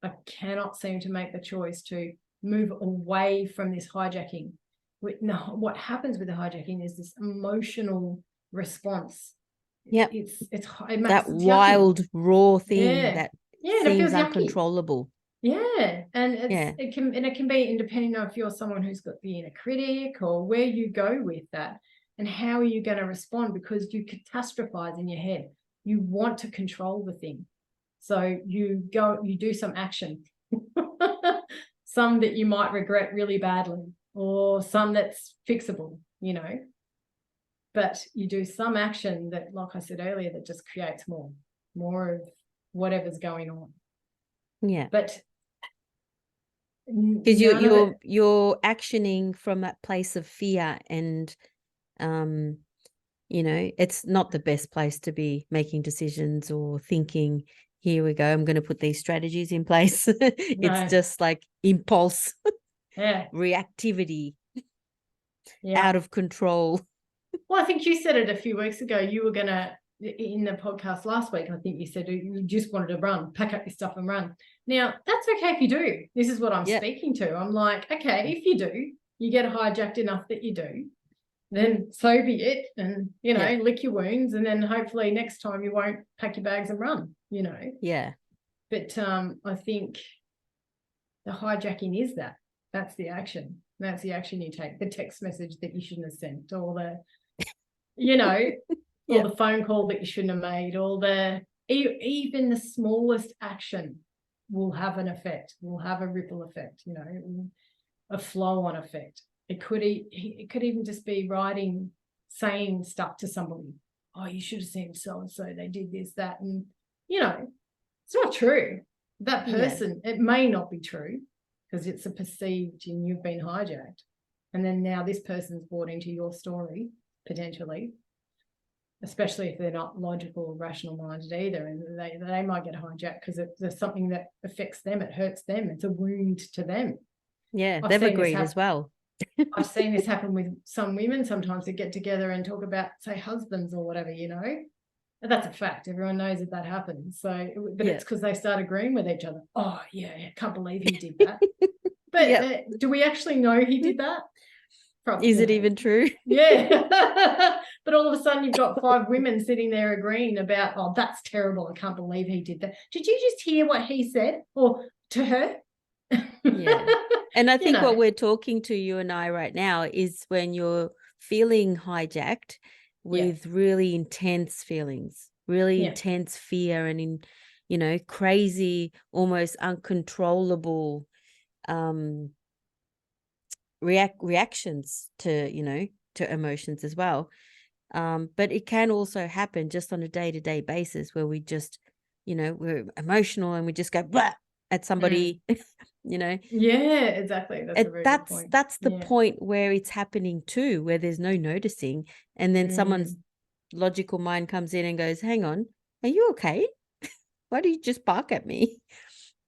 I cannot seem to make the choice to move away from this hijacking. What happens with the hijacking is this emotional response. It's that wild, raw thing that seems uncontrollable. And it can be, depending on if you're someone who's got the inner critic or where you go with that and how are you going to respond, because you catastrophize in your head. You want to control the thing. So you do some action. some that you might regret really badly, or some that's fixable, you know. But you do some action that, like I said earlier, that just creates more of whatever's going on. Yeah. But because you're actioning from that place of fear, and you know, it's not the best place to be making decisions or thinking, here we go, I'm going to put these strategies in place. It's just like impulse, reactivity, out of control. Well, I think you said it a few weeks ago. You were going to, in the podcast last week, I think you said you just wanted to run, pack up your stuff and run. Now, that's okay if you do. This is what I'm speaking to. I'm like, okay, if you do, you get hijacked enough that you do, then so be it. And, you know, lick your wounds. And then hopefully next time you won't pack your bags and run, you know. Yeah. But I think the hijacking is that. That's the action. That's the action you take. The text message that you shouldn't have sent, or the, you know, or the phone call that you shouldn't have made, or even the smallest action will have an effect, will have a ripple effect, you know, a flow-on effect. It could even just be saying stuff to somebody. Oh, you should have seen so-and-so, they did this, that, and, you know, it's not true. That person, it may not be true because it's a perceived and you've been hijacked. And then now this person's bought into your story, potentially, especially if they're not logical or rational minded either. And they might get hijacked because there's something that affects them. It hurts them. It's a wound to them. Yeah, they've agreed as well. I've seen this happen with some women. Sometimes they get together and talk about, say, husbands or whatever, you know. That's a fact. Everyone knows that happens. So, but it's because they start agreeing with each other. Oh, yeah, I can't believe he did that. But do we actually know he did that? Probably. Is it even true? Yeah. But all of a sudden you've got 5 women sitting there agreeing about, oh, that's terrible. I can't believe he did that. Did you just hear what he said? Or to her? Yeah. And I think what we're talking to, you and I right now, is when you're feeling hijacked with really intense feelings, really intense fear, and you know, crazy, almost uncontrollable reactions to, you know, to emotions as well. But it can also happen just on a day-to-day basis where we just, you know, we're emotional and we just go blah at somebody. You know. Yeah, exactly. That's a very good point. That's the point where it's happening too, where there's no noticing, and then someone's logical mind comes in and goes, hang on, are you okay? Why do you just bark at me?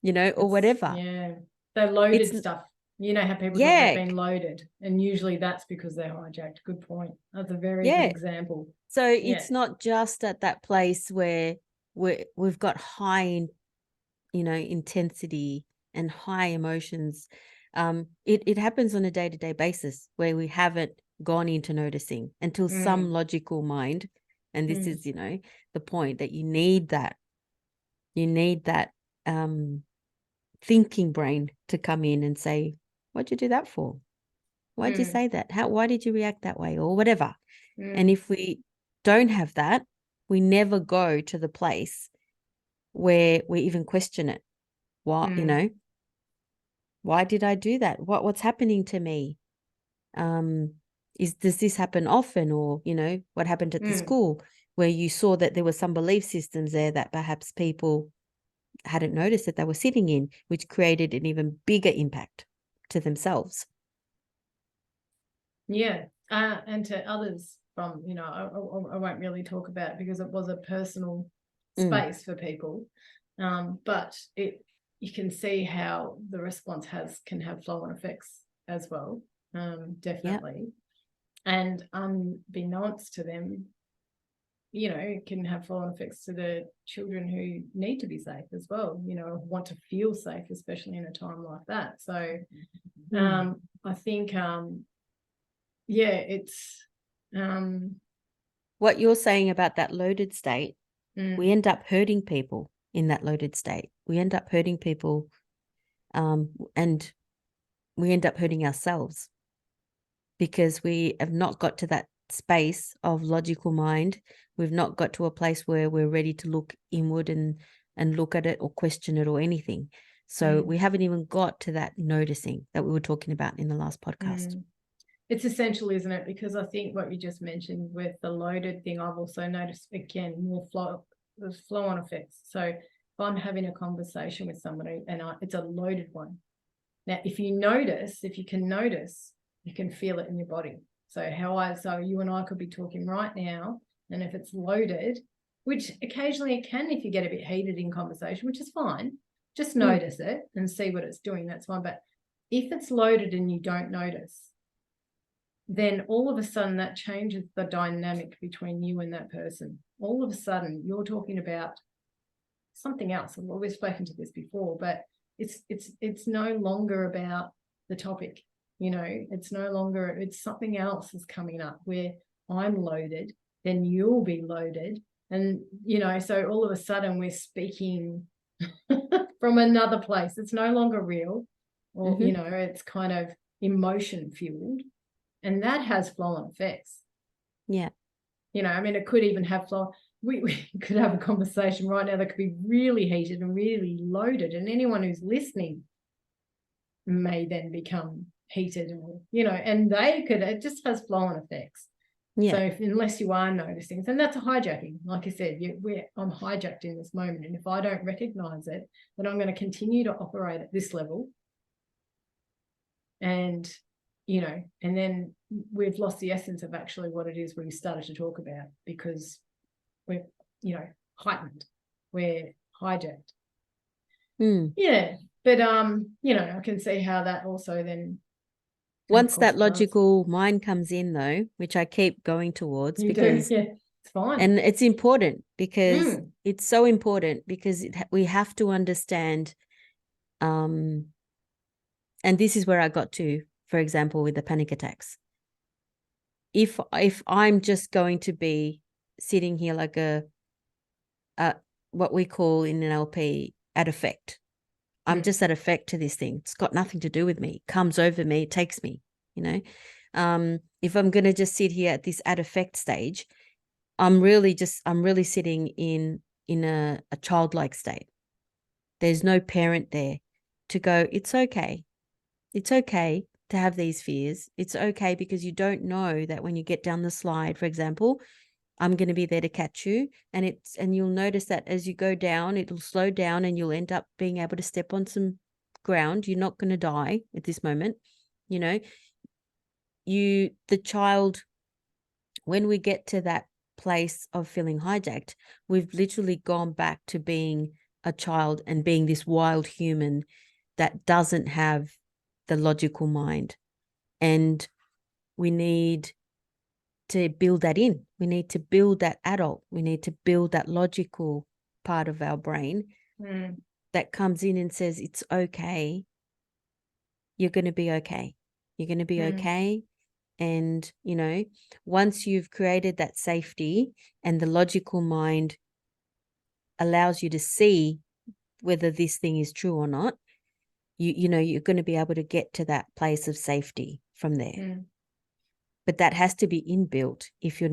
You know, or whatever. Yeah. They loaded stuff. You know how people talk about being loaded, and usually that's because they're hijacked. Good point. That's a very good example. So it's not just at that place where we've got high, you know, intensity and high emotions. It happens on a day-to-day basis where we haven't gone into noticing until some logical mind, and this is, you know, the point that you need that thinking brain to come in and say, what'd you do that for? Why'd you say that? Why did you react that way, or whatever? And if we don't have that, we never go to the place where we even question it. What, you know, why did I do that? What's happening to me? Does this happen often? Or, you know, what happened at the school where you saw that there were some belief systems there that perhaps people hadn't noticed that they were sitting in, which created an even bigger impact to themselves. Yeah. And to others from, you know, I won't really talk about it because it was a personal space for people. But you can see how the response can have flow-on effects as well. Definitely. And unbeknownst to them, you know, it can have flow-on effects to the children who need to be safe as well, you know, want to feel safe, especially in a time like that. So I think it's what you're saying about that loaded state, we end up hurting people in that loaded state. We end up hurting people, and we end up hurting ourselves because we have not got to that space of logical mind. We've not got to a place where we're ready to look inward and look at it or question it or anything. So we haven't even got to that noticing that we were talking about in the last podcast. It's essential, isn't it? Because I think what you just mentioned with the loaded thing, I've also noticed, again, more flow-on effects. So if I'm having a conversation with somebody and it's a loaded one. Now, if you can notice, you can feel it in your body. So you and I could be talking right now, and if it's loaded, which occasionally it can if you get a bit heated in conversation, which is fine, just notice it and see what it's doing. That's fine. But if it's loaded and you don't notice, then all of a sudden that changes the dynamic between you and that person. All of a sudden you're talking about something else. Well, we've spoken to this before, but it's no longer about the topic. It's no longer, it's something else is coming up where I'm loaded, then you'll be loaded. And, so all of a sudden we're speaking from another place. It's no longer real, or, it's kind of emotion fueled. And that has flow-on effects. Yeah. It could even have flow. We could have a conversation right now that could be really heated and really loaded. And anyone who's listening may then become heated, and it just has flow-on effects. Yeah. So unless you are noticing, and that's a hijacking. Like I said, I'm hijacked in this moment. And if I don't recognize it, then I'm going to continue to operate at this level. And and then we've lost the essence of actually what it is we started to talk about, because we're, heightened, we're hijacked. Yeah. But, I can see how that also then. Once that logical mind comes in, though, which I keep going towards, because it's fine. And it's important because it's so important because we have to understand. And this is where I got to, for example, with the panic attacks. If I'm just going to be sitting here like a what we call in NLP at effect, I'm just at effect to this thing. It's got nothing to do with me. It comes over me, it takes me, if I'm going to just sit here at this at effect stage, I'm really sitting in a childlike state. There's no parent there to go, it's okay. It's okay to have these fears. It's okay, because you don't know that when you get down the slide, for example, I'm going to be there to catch you. And you'll notice that as you go down, it'll slow down and you'll end up being able to step on some ground. You're not going to die at this moment. The child, when we get to that place of feeling hijacked, we've literally gone back to being a child and being this wild human that doesn't have the logical mind. And we need to build that in. We need to build that adult. We need to build that logical part of our brain that comes in and says, it's okay. You're going to be okay. You're going to be okay. And, once you've created that safety and the logical mind allows you to see whether this thing is true or not, you're going to be able to get to that place of safety from there. But that has to be inbuilt. If you've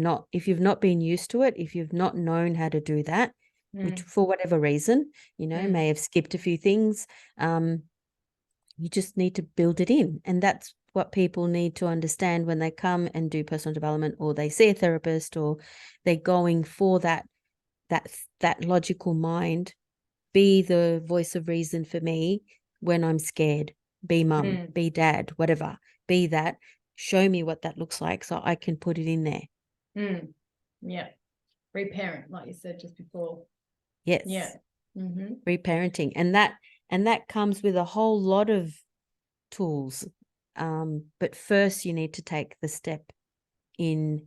not been used to it, if you've not known how to do that, which for whatever reason, may have skipped a few things, you just need to build it in. And that's what people need to understand when they come and do personal development, or they see a therapist, or they're going for that logical mind. Be the voice of reason for me when I'm scared. Be mum, be dad, whatever. Be that. Show me what that looks like so I can put it in there. Yeah. Reparent, like you said just before. Yes. Yeah. Reparenting. And that comes with a whole lot of tools. But first you need to take the step in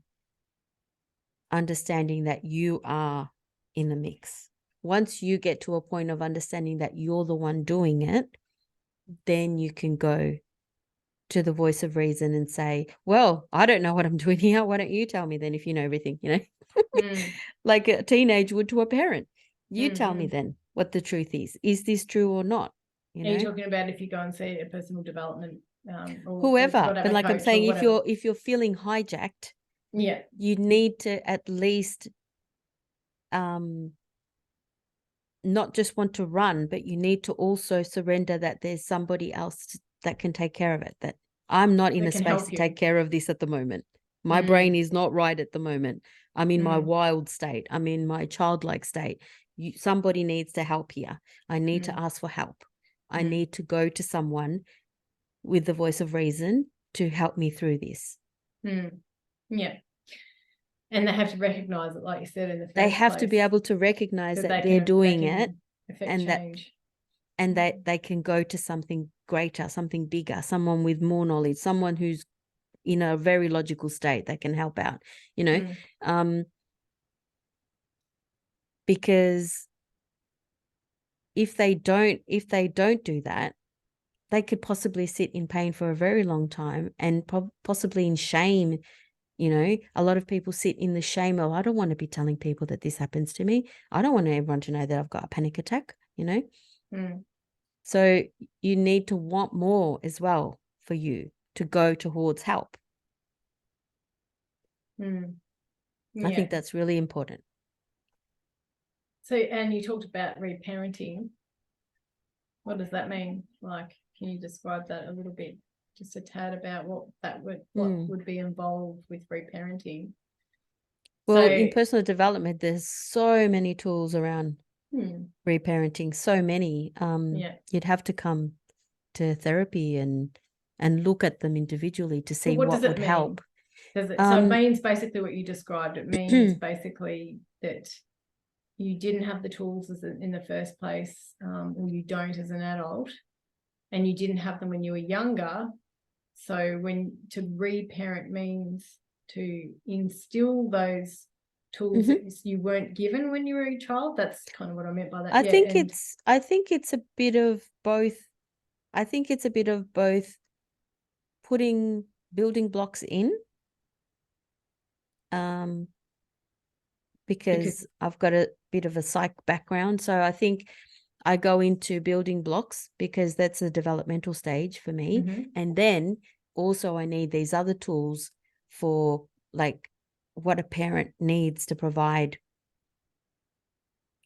understanding that you are in the mix. Once you get to a point of understanding that you're the one doing it, then you can go to the voice of reason and say, well, I don't know what I'm doing here. Why don't you tell me then if you know everything, like a teenager would to a parent. You tell me then what the truth is. Is this true or not? Are you talking about if you go and see a personal development or whoever? But like I'm saying, if you're feeling hijacked, you need to at least not just want to run, but you need to also surrender that there's somebody else that can take care of it, that I'm not in That a can space help to you. take care of this at the moment. My Mm. brain is not right at the moment. I'm in my Mm. wild state. I'm in my childlike state. Somebody needs to help here. I need to ask for help. I need to go to someone with the voice of reason to help me through this. Yeah. And they have to recognize it, like you said, in the first They have to be place, able to recognize that they they're can doing it affect and change. that they can go to something greater, something bigger, someone with more knowledge, someone who's in a very logical state that can help out, you know. Because if they don't do that, they could possibly sit in pain for a very long time and possibly in shame. You know, a lot of people sit in the shame of, I don't want to be telling people that this happens to me. I don't want everyone to know that I've got a panic attack, you know. So you need to want more as well for you to go towards help. Yeah. I think that's really important. So, and you talked about reparenting. What does that mean? Like, can you describe that a little bit, just a tad, about what would be involved with reparenting? Well, in personal development, there's so many tools around reparenting, so many. You'd have to come to therapy and look at them individually to see what would help. So it means basically what you described. It means basically that you didn't have the tools in the first place, or you don't as an adult, and you didn't have them when you were younger. So to reparent means to instill those tools that you weren't given when you were a child. That's kind of what I meant by that. I think it's a bit of both. I think it's a bit of both putting building blocks in, because I've got a bit of a psych background. So I think I go into building blocks because that's a developmental stage for me. And then also I need these other tools for, like, what a parent needs to provide,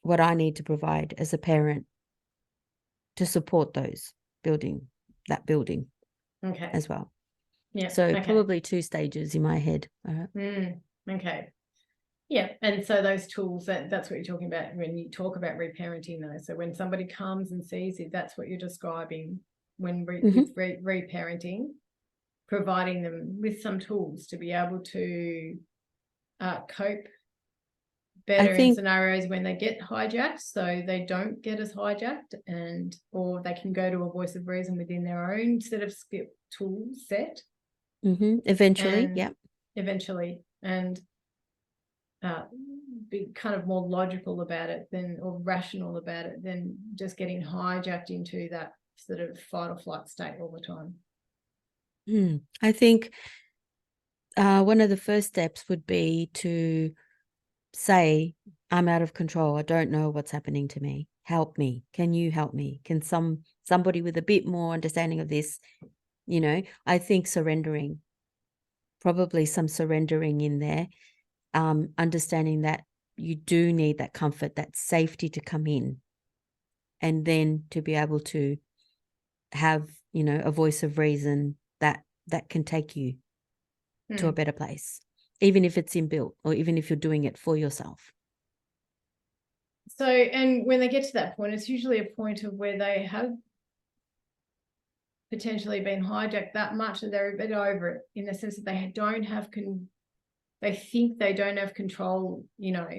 what I need to provide as a parent to support that building as well. Yeah. So probably 2 stages in my head. Okay. Yeah. And so those tools, that's what you're talking about when you talk about reparenting, though. So when somebody comes and sees it, that's what you're describing when with reparenting, providing them with some tools to be able to cope better in scenarios when they get hijacked, so they don't get as hijacked, or they can go to a voice of reason within their own set of tool set. Eventually, yeah. Eventually, and be kind of more logical about it or rational about it than just getting hijacked into that sort of fight or flight state all the time. I think one of the first steps would be to say, I'm out of control. I don't know what's happening to me. Help me. Can you help me? Can somebody with a bit more understanding of this, you know, I think surrendering, probably some surrendering in there, understanding that you do need that comfort, that safety to come in, and then to be able to have, you know, a voice of reason that can take you to a better place, even if it's inbuilt or even if you're doing it for yourself. So, and when they get to that point, it's usually a point of where they have potentially been hijacked that much that they're a bit over it, in the sense that they don't have they think they don't have control, you know,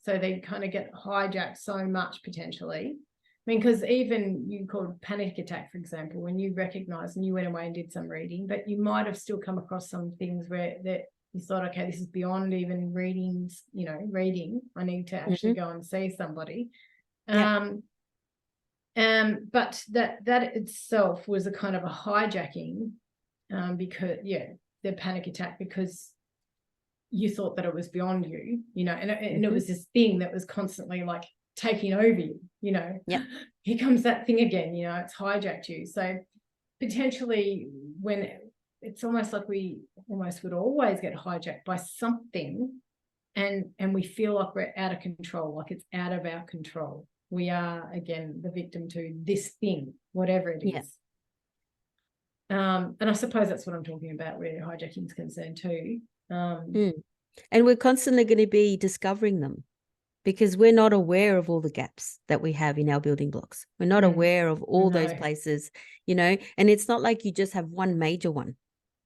so they kind of get hijacked so much potentially. I mean, because even you called panic attack, for example, when you recognise and you went away and did some reading, but you might have still come across some things where that you thought, okay, this is beyond even readings, you know, reading. I need to actually go and see somebody. But that itself was a kind of a hijacking, because the panic attack, because you thought that it was beyond you, you know, and it was this thing that was constantly like taking over you, you know. Here comes that thing again, you know, it's hijacked you. So potentially when it's almost like we almost would always get hijacked by something, and we feel like we're out of control, like it's out of our control. we are, again, the victim to this thing, whatever it is. Yeah. And I suppose that's what I'm talking about where hijacking is concerned too. And we're constantly going to be discovering them, because we're not aware of all the gaps that we have in our building blocks. We're not aware of all those places, you know, and it's not like you just have one major one.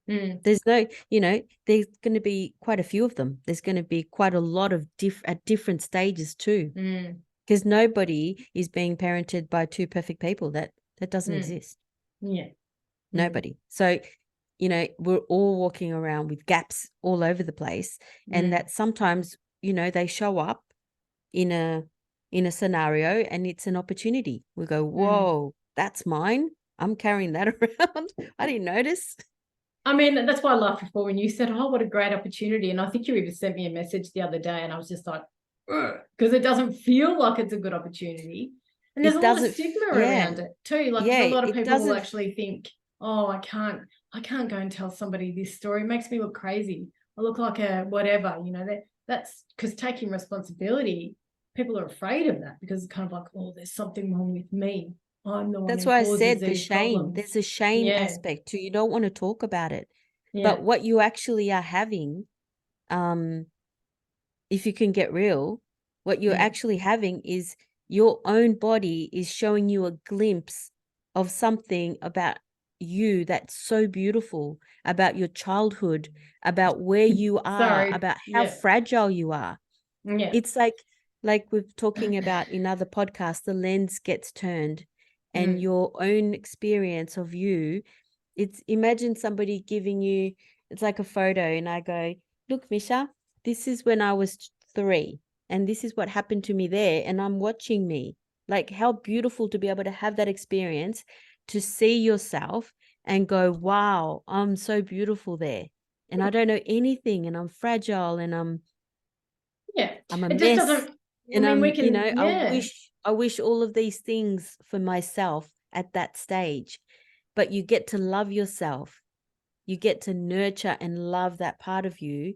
There's no, you know, there's going to be quite a few of them. There's going to be quite a lot of at different stages too, because nobody is being parented by two perfect people. That doesn't exist. Yeah. Nobody. So, you know, we're all walking around with gaps all over the place, and that sometimes, you know, they show up in a scenario and it's an opportunity. We go, whoa, that's mine. I'm carrying that around. I didn't notice. I mean, that's why I laughed before when you said, oh, what a great opportunity. And I think you even sent me a message the other day and I was just like, because it doesn't feel like it's a good opportunity. And there's a lot of stigma around it too. Like a lot of people will actually think, oh, I can't go and tell somebody this story. It makes me look crazy. I look like a whatever, you know, that's because taking responsibility, people are afraid of that because it's kind of like, oh, there's something wrong with me. I'm the one That's who why I causes said the these shame. problems. There's a shame aspect too. You don't want to talk about it. But what you actually are having, if you can get real, what you're actually having is your own body is showing you a glimpse of something about you that's so beautiful, about your childhood, about where you are, about how fragile you are. It's like we're talking about in other podcasts, the lens gets turned and your own experience of you. It's, imagine somebody giving you, it's like a photo and I go, look, Misha, this is when I was 3 and this is what happened to me there, and I'm watching me. Like, how beautiful to be able to have that experience, to see yourself and go, wow, I'm so beautiful there. And I don't know anything and I'm fragile and I'm a it just mess. doesn't. And I mean, we can, you know, I wish all of these things for myself at that stage. But you get to love yourself. You get to nurture and love that part of you.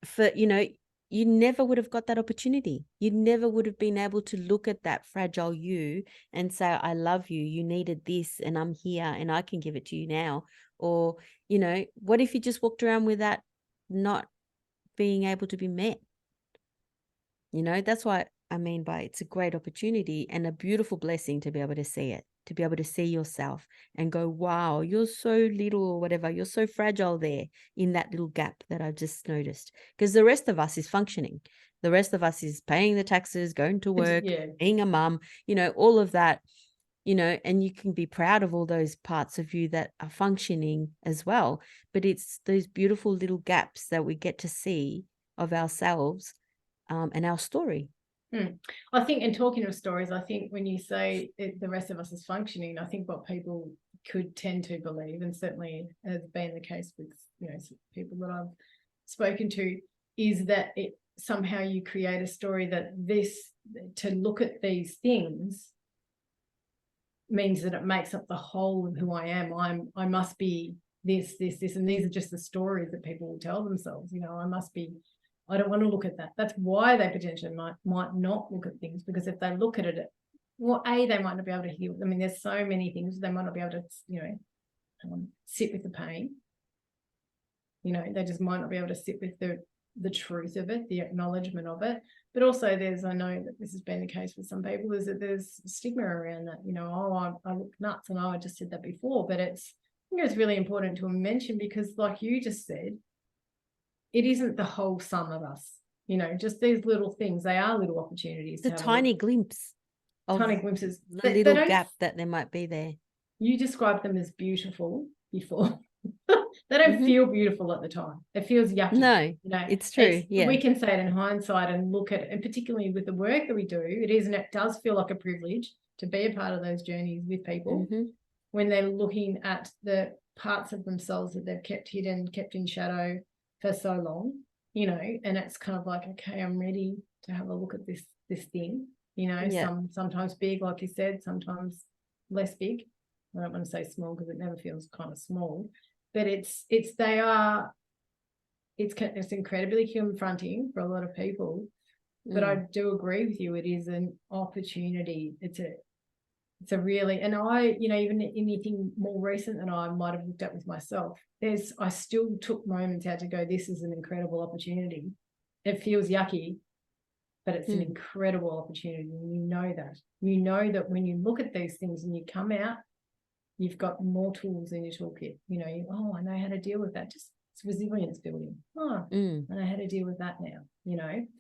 For, you know, you never would have got that opportunity. You never would have been able to look at that fragile you and say, I love you. You needed this and I'm here and I can give it to you now. Or, you know, what if you just walked around with that not being able to be met? You know, that's what I mean by it's a great opportunity and a beautiful blessing to be able to see it, to be able to see yourself and go, wow, you're so little or whatever. You're so fragile there in that little gap that I've just noticed. Because the rest of us is functioning. The rest of us is paying the taxes, going to work, being a mum, you know, all of that, you know, and you can be proud of all those parts of you that are functioning as well. But it's those beautiful little gaps that we get to see of ourselves and our story. I think, in talking of stories, I think when you say the rest of us is functioning, I think what people could tend to believe, and certainly has been the case with, you know, people that I've spoken to, is that it somehow you create a story that to look at these things means that it makes up the whole of who I am. I must be this, and these are just the stories that people will tell themselves. You know, I don't want to look at that. That's why they potentially might not look at things, because if they look at it, well, they might not be able to heal. I mean, there's so many things they might not be able to, you know, sit with the pain. You know, they just might not be able to sit with the truth of it, the acknowledgement of it. But also I know that this has been the case with some people, is that there's stigma around that, you know, oh, I look nuts, and I just said that before. But I think it's really important to mention, because like you just said, it isn't the whole sum of us, you know, just these little things. They are little opportunities. The tiny glimpse of tiny glimpses, the little gap that there might be there. You described them as beautiful before. They don't feel beautiful at the time. It feels yucky. No, you know, it's true. We can say it in hindsight and look at it, and particularly with the work that we do, it does feel like a privilege to be a part of those journeys with people when they're looking at the parts of themselves that they've kept hidden, kept in shadow for so long, you know, and it's kind of like, okay, I'm ready to have a look at this thing, you know, sometimes big, like you said, sometimes less big. I don't want to say small because it never feels kind of small, but it's incredibly confronting for a lot of people. But I do agree with you. It is an opportunity. It's a really, and I, even anything more recent than I might have looked at with myself, I still took moments out to go, this is an incredible opportunity. It feels yucky, but it's an incredible opportunity. And you know that when you look at these things and you come out, you've got more tools in your toolkit. I know how to deal with that. Just it's resilience building. I know how to deal with that now,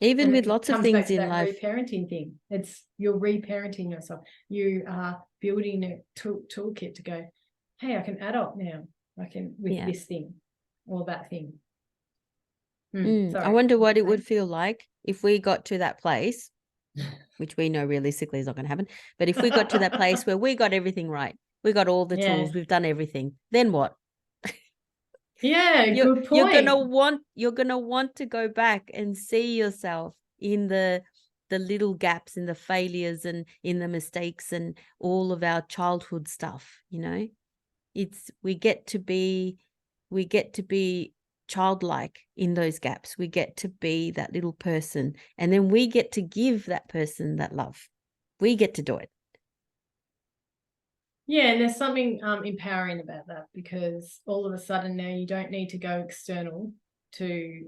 Even and with lots of things in life. Reparenting thing. You're reparenting yourself. You are building a toolkit to go, hey, I can adult now. I can with this thing or that thing. I wonder what it would feel like if we got to that place, which we know realistically is not going to happen. But if we got to that place where we got everything right, we got all the tools, we've done everything, then what? Yeah, good point. You're gonna want to go back and see yourself in the little gaps, in the failures, and in the mistakes, and all of our childhood stuff. We get to be childlike in those gaps. We get to be that little person, and then we get to give that person that love. We get to do it. Yeah, and there's something empowering about that, because all of a sudden now you don't need to go external to,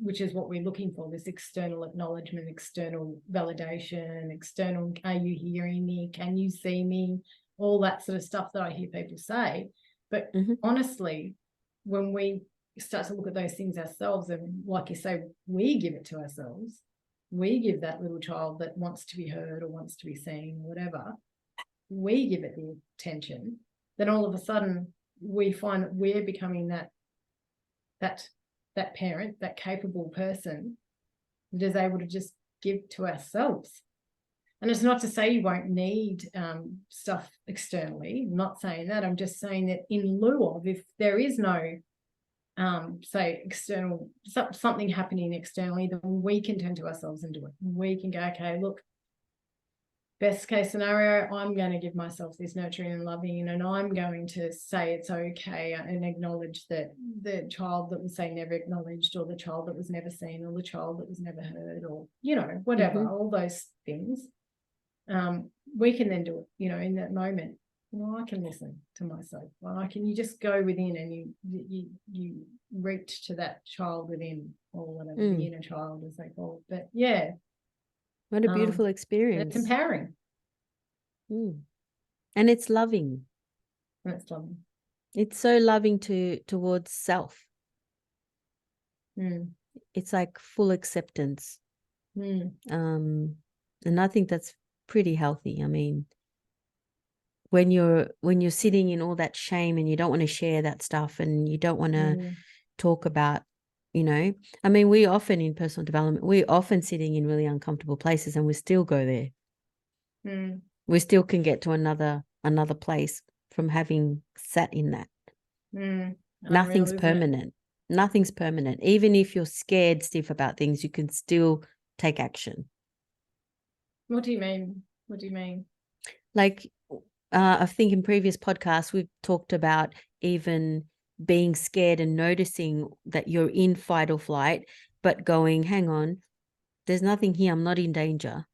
which is what we're looking for, this external acknowledgement, external validation, external, are you hearing me? Can you see me? All that sort of stuff that I hear people say. But honestly, when we start to look at those things ourselves, and like you say, we give it to ourselves, we give that little child that wants to be heard or wants to be seen or whatever, we give it the attention, then all of a sudden we find that we're becoming that parent, that capable person that is able to just give to ourselves. And it's not to say you won't need stuff externally. I'm not saying that. I'm just saying that in lieu of, if there is no say external, something happening externally, then we can turn to ourselves and do it. We can go, okay, look, best case scenario, I'm going to give myself this nurturing and loving, and I'm going to say it's okay and acknowledge that the child that was, say, never acknowledged, or the child that was never seen, or the child that was never heard, or, whatever, all those things. We can then do it, in that moment. I can listen to myself. You just go within and you reach to that child within, or whatever, the inner child, as they call it. But yeah. What a beautiful experience. It's empowering. And it's loving. It's loving. It's so loving towards self. It's like full acceptance. And I think that's pretty healthy. I mean, when you're sitting in all that shame and you don't want to share that stuff, and you don't want to talk about, I mean, we often in personal development, we're often sitting in really uncomfortable places, and we still go there. We still can get to another place from having sat in that. Nothing's permanent. Nothing's permanent. Even if you're scared stiff about things, you can still take action. What do you mean? Like, I think in previous podcasts, we've talked about even being scared and noticing that you're in fight or flight, but going, hang on, there's nothing here. I'm not in danger.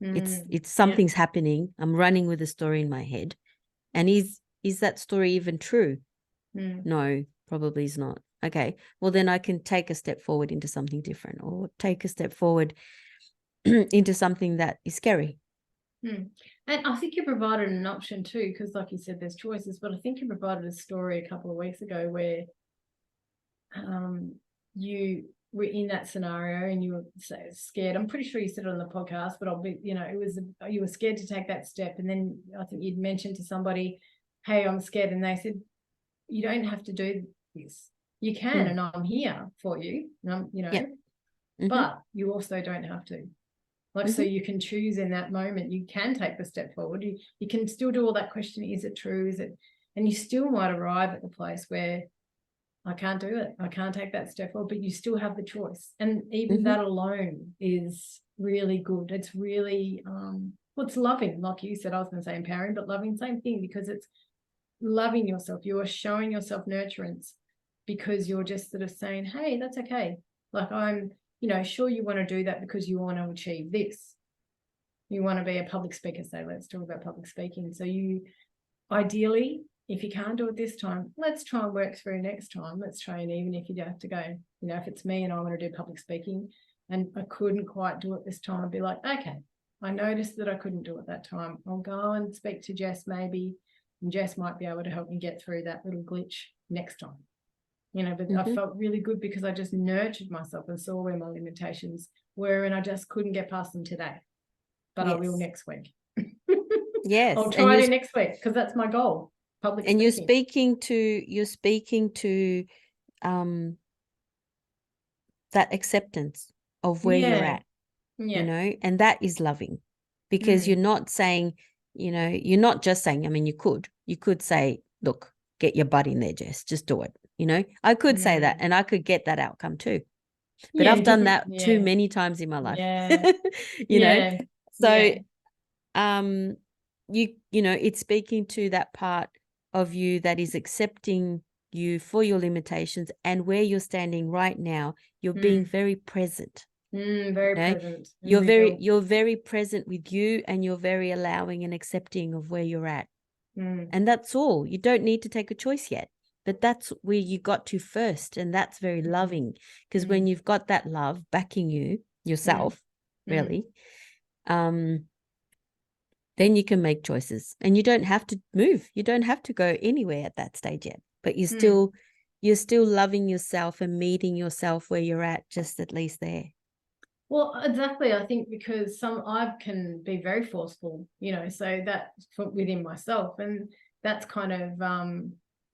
It's something's happening. I'm running with a story in my head. And is that story even true? No, probably is not. Okay, well, then I can take a step forward into something different, or take a step forward into something that is scary. And I think you provided an option too, because like you said, there's choices, but I think you provided a story a couple of weeks ago where you were in that scenario and you were scared. I'm pretty sure you said it on the podcast, but you were scared to take that step. And then I think you'd mentioned to somebody, hey, I'm scared. And they said, you don't have to do this. You can, and I'm here for you, but you also don't have to. So you can choose in that moment. You can take the step forward. You can still do all that questioning. Is it true? Is it? And you still might arrive at the place where I can't do it. I can't take that step forward, but you still have the choice. And even that alone is really good. It's really, it's loving. Like you said, I was going to say empowering, but loving, same thing, because it's loving yourself. You are showing yourself nurturance because you're just sort of saying, hey, that's okay. Like you know, sure, you want to do that because you want to achieve this. You want to be a public speaker, say, let's talk about public speaking. So you ideally, if you can't do it this time, let's try and work through next time. Let's try, and even if you have to go, you know, if it's me and I want to do public speaking and I couldn't quite do it this time, I'd be like, okay, I noticed that I couldn't do it that time. I'll go and speak to Jess maybe, and Jess might be able to help me get through that little glitch next time. You know, but I felt really good because I just nurtured myself and saw where my limitations were, and I just couldn't get past them today. But I will next week. Yes. I'll try it next week because that's my goal. Public and speaking. you're speaking to that acceptance of where you're at, you know, and that is loving, because you're not saying, you know, you're not just saying, I mean, you could say, look, get your butt in there, Jess, just do it. You know, I could say that and I could get that outcome too. But I've done that too many times in my life. You know, so you know, it's speaking to that part of you that is accepting you for your limitations and where you're standing right now. You're being very present. Very present. You're very present with you, and you're very allowing and accepting of where you're at. And that's all. You don't need to take a choice yet, but that's where you got to first. And that's very loving, because when you've got that love backing you, yourself, really, then you can make choices, and you don't have to move. You don't have to go anywhere at that stage yet, but you're still loving yourself and meeting yourself where you're at, just at least there. Well, exactly. I think because I can be very forceful, you know, so that's within myself, and that's kind of,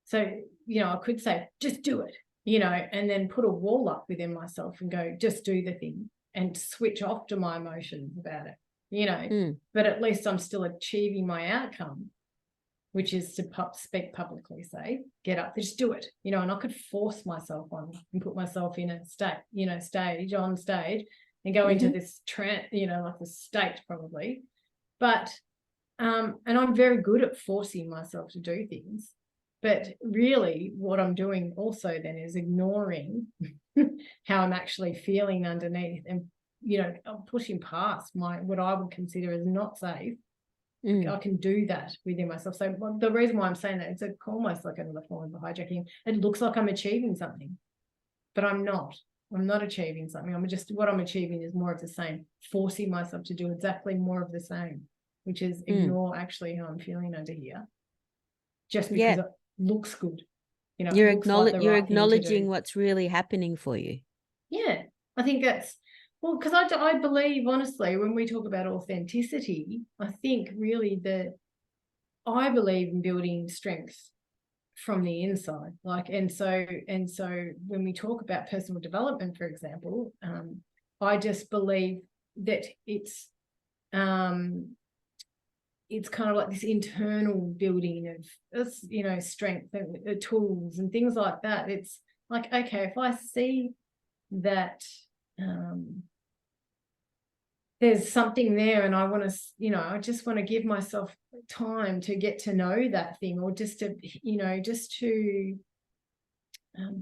so, you know, I could say, just do it, you know, and then put a wall up within myself and go, just do the thing, and switch off to my emotions about it, you know, but at least I'm still achieving my outcome, which is to speak publicly, say, get up, just do it, you know, and I could force myself on and put myself in a state, you know, on stage and go into this trance, you know, like the state probably. But, and I'm very good at forcing myself to do things. But really what I'm doing also then is ignoring how I'm actually feeling underneath, and, you know, I'm pushing past what I would consider as not safe. I can do that within myself. So the reason why I'm saying that, it's almost like another form of hijacking. It looks like I'm achieving something, but I'm not. I'm not achieving something. What I'm achieving is more of the same, forcing myself to do exactly more of the same, which is ignore actually how I'm feeling under here, just because it looks good. You know, you're you're acknowledging what's really happening for you. Yeah, I think that's, well, because I believe, honestly, when we talk about authenticity, I think really I believe in building strength from the inside, like, and so when we talk about personal development, for example, I just believe that it's kind of like this internal building of, you know, strength and tools and things like that. It's like, okay, if I see that there's something there, and I want to, you know, I just want to give myself time to get to know that thing, or just to, you know, just to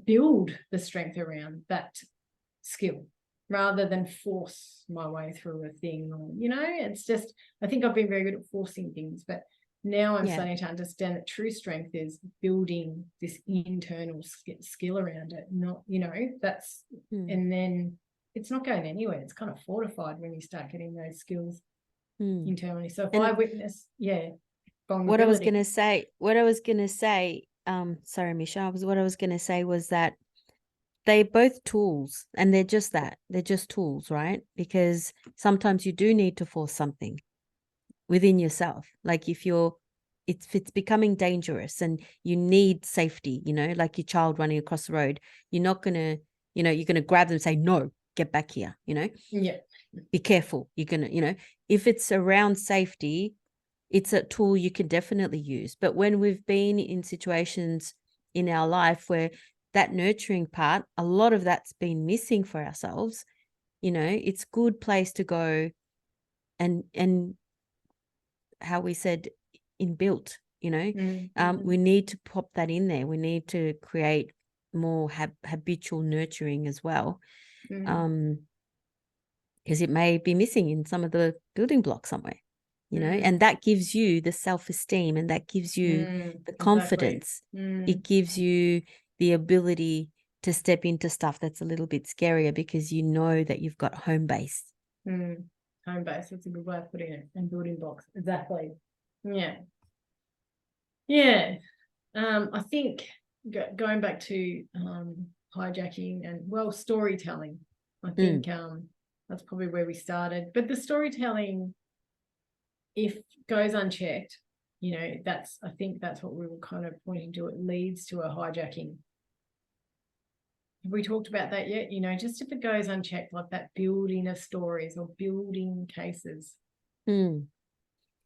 build the strength around that skill rather than force my way through a thing, or, you know, it's just, I think I've been very good at forcing things, but now I'm starting to understand that true strength is building this internal skill around it, not, you know, that's, and then it's not going anywhere. It's kind of fortified when you start getting those skills internally. So if I witness, what I was going to say, sorry, Michelle, what I was going to say was that they're both tools, and they're just that. They're just tools, right? Because sometimes you do need to force something within yourself. Like if it's becoming dangerous and you need safety, you know, like your child running across the road, you're not going to, you know, you're going to grab them and say, no, get back here, you know? Yeah. Be careful. You're going to, you know, if it's around safety, it's a tool you can definitely use. But when we've been in situations in our life where that nurturing part, a lot of that's been missing for ourselves, you know, it's a good place to go and how we said, inbuilt, you know, we need to pop that in there. We need to create more habitual nurturing as well. because it may be missing in some of the building blocks somewhere, and that gives you the self-esteem, and that gives you the confidence. It gives you the ability to step into stuff that's a little bit scarier because you know that you've got home base. Home base, that's a good way of putting it. And building blocks, exactly. Yeah. I think going back to hijacking and storytelling, I think that's probably where we started. But the storytelling, if goes unchecked, I think that's what we were kind of pointing to. It leads to a hijacking. Have we talked about that yet? Just if it goes unchecked, like that building of stories or building cases. And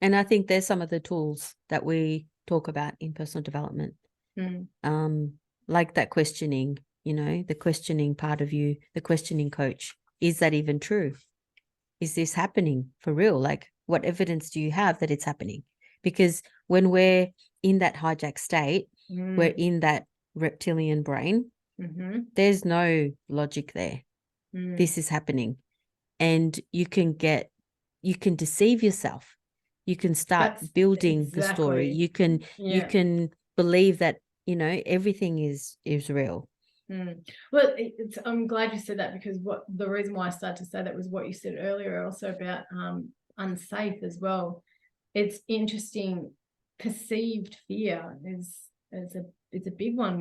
I think there's some of the tools that we talk about in personal development. Like that questioning, the questioning part of you, the questioning coach. Is that even true? Is this happening for real? Like, what evidence do you have that it's happening? Because when we're in that hijack state, we're in that reptilian brain. There's no logic there. This is happening. And you can deceive yourself. You can start building the story. You can believe that, everything is real. Well, I'm glad you said that, because the reason why I started to say that was what you said earlier, also about unsafe as well. It's interesting. Perceived fear is a big one,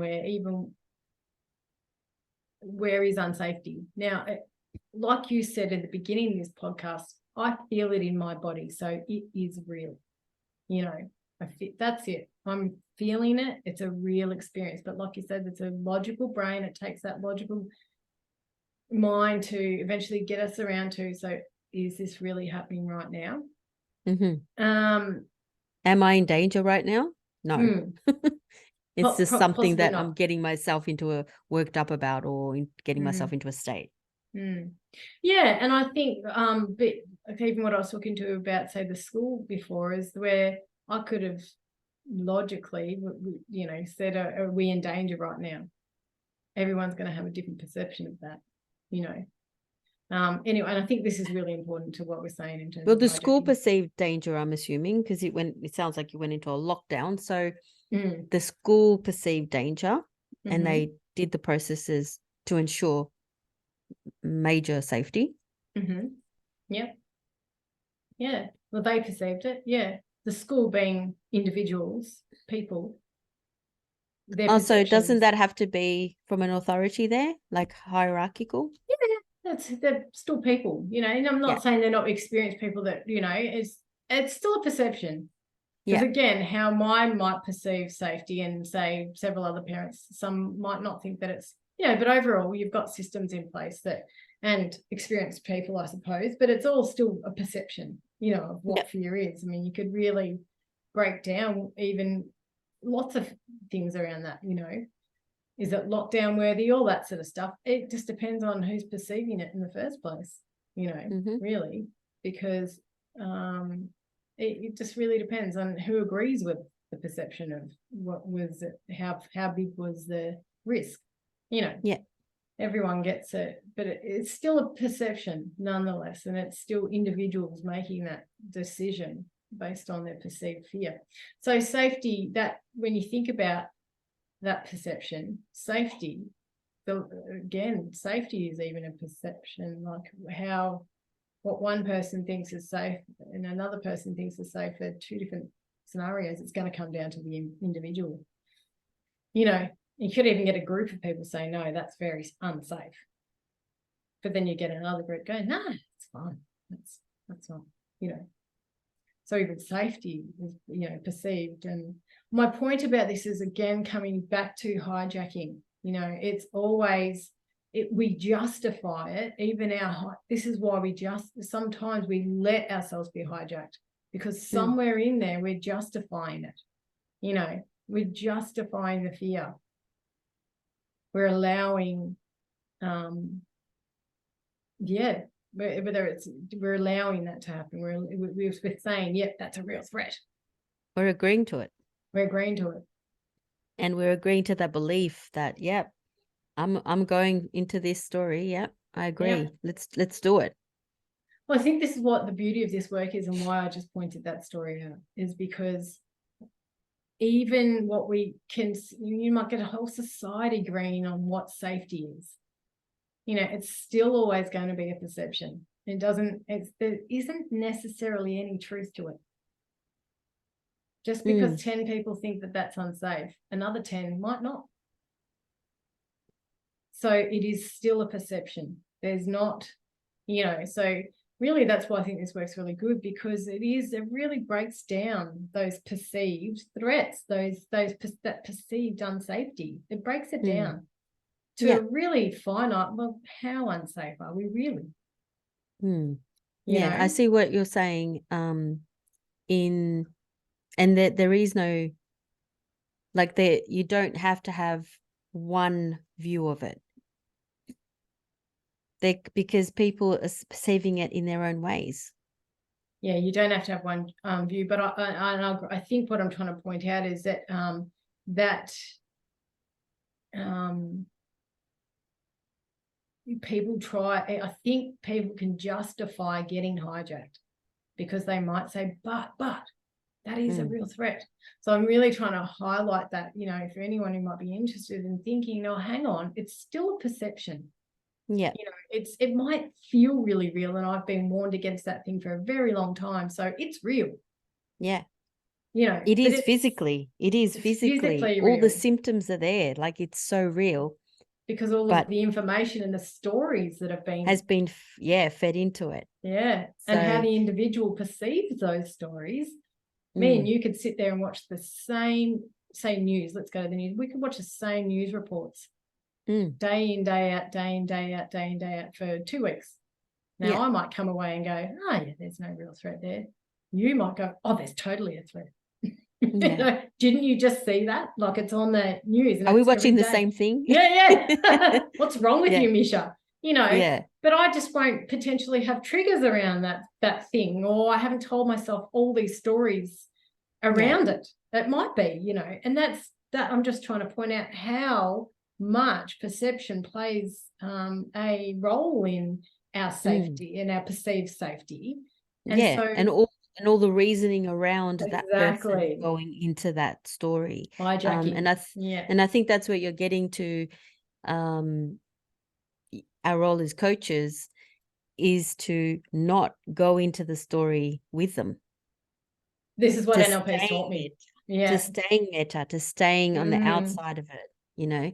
where is unsafety. Now, like you said at the beginning of this podcast, I feel it in my body, so it is real. That's it. I'm feeling it. It's a real experience. But like you said, it's a logical brain. It takes that logical mind to eventually get us around to, so is this really happening right now? Am I in danger right now? No. It's just something that I'm getting myself worked up about, or getting myself into a state. Yeah, and I think but even what I was talking to about, say, the school before, is where I could have logically, said, are we in danger right now? Everyone's going to have a different perception of that, Anyway, and I think this is really important to what we're saying in terms of the school perceived danger, I'm assuming, because it sounds like you went into a lockdown. So the school perceived danger, and they did the processes to ensure major safety. Yep. Yeah. Well, they perceived it. Yeah. The school being individuals, people. So doesn't that have to be from an authority there, like hierarchical? Yeah, they're still people, and I'm not saying they're not experienced people that, it's still a perception. Because again, how mine might perceive safety, and say several other parents, some might not think that it's, but overall you've got systems in place and experienced people, I suppose, but it's all still a perception, of what fear is. I mean, you could really break down even lots of things around that, is it lockdown worthy, all that sort of stuff. It just depends on who's perceiving it in the first place, really, because it just really depends on who agrees with the perception of what was it, how big was the risk, everyone gets it, but it's still a perception nonetheless, and it's still individuals making that decision based on their perceived fear. So safety, that when you think about that perception, safety is even a perception, like what one person thinks is safe and another person thinks is safe. They're two different scenarios. It's going to come down to the individual. You could even get a group of people saying, no, that's very unsafe. But then you get another group going, no, it's fine. That's not, So even safety is, perceived. And my point about this is, again, coming back to hijacking. It's always, we justify it. Even this is why sometimes we let ourselves be hijacked, because somewhere in there we're justifying it. We're justifying the fear. We're allowing, we're allowing that to happen. We're saying, yep, that's a real threat. We're agreeing to it. We're agreeing to it. And we're agreeing to that belief that, I'm going into this story. Yep, I agree. Let's do it. Well, I think this is what the beauty of this work is, and why I just pointed that story out, is because even what we can, you might get a whole society agreeing on what safety is. You know, it's still always going to be a perception. There isn't necessarily any truth to it. Just because 10 people think that that's unsafe, another 10 might not. So it is still a perception. There's not, you know, so really that's why I think this work's really good, because it really breaks down those perceived threats, that perceived unsafety. It breaks it down to a really finite, well, how unsafe are we really? You know? I see what you're saying. And that there is no, like, you don't have to have one view of it. Because people are perceiving it in their own ways. Yeah, you don't have to have one view, but I think what I'm trying to point out is that people I think people can justify getting hijacked because they might say, but that is a real threat. So I'm really trying to highlight that, you know, for anyone who might be interested in thinking, no, hang on, it's still a perception. Yeah. You know, it might feel really real, and I've been warned against that thing for a very long time. So it's real. Yeah. You know, it is physically all real. the symptoms are there, like it's so real, because all of the information and the stories that have been has been fed into it. Yeah. So, and how the individual perceives those stories. Me and you could sit there and watch the same news. Let's go to the news. We could watch the same news reports day in, day out, day in, day out, day in, day out for 2 weeks. Now I might come away and go, oh yeah, there's no real threat there. You might go, oh, there's totally a threat. You know, didn't you just see that? Like, it's on the news. And are we watching the same thing? Yeah. What's wrong with you, Misha? You know, but I just won't potentially have triggers around that thing, or I haven't told myself all these stories around it. That might be, you know, and that I'm just trying to point out how much perception plays a role in our safety and our perceived safety. And and all the reasoning around that person going into that story. Hijacking. And I think that's where you're getting to. Our role as coaches is to not go into the story with them. This is what NLP has taught me. To staying meta, to staying on the outside of it, you know.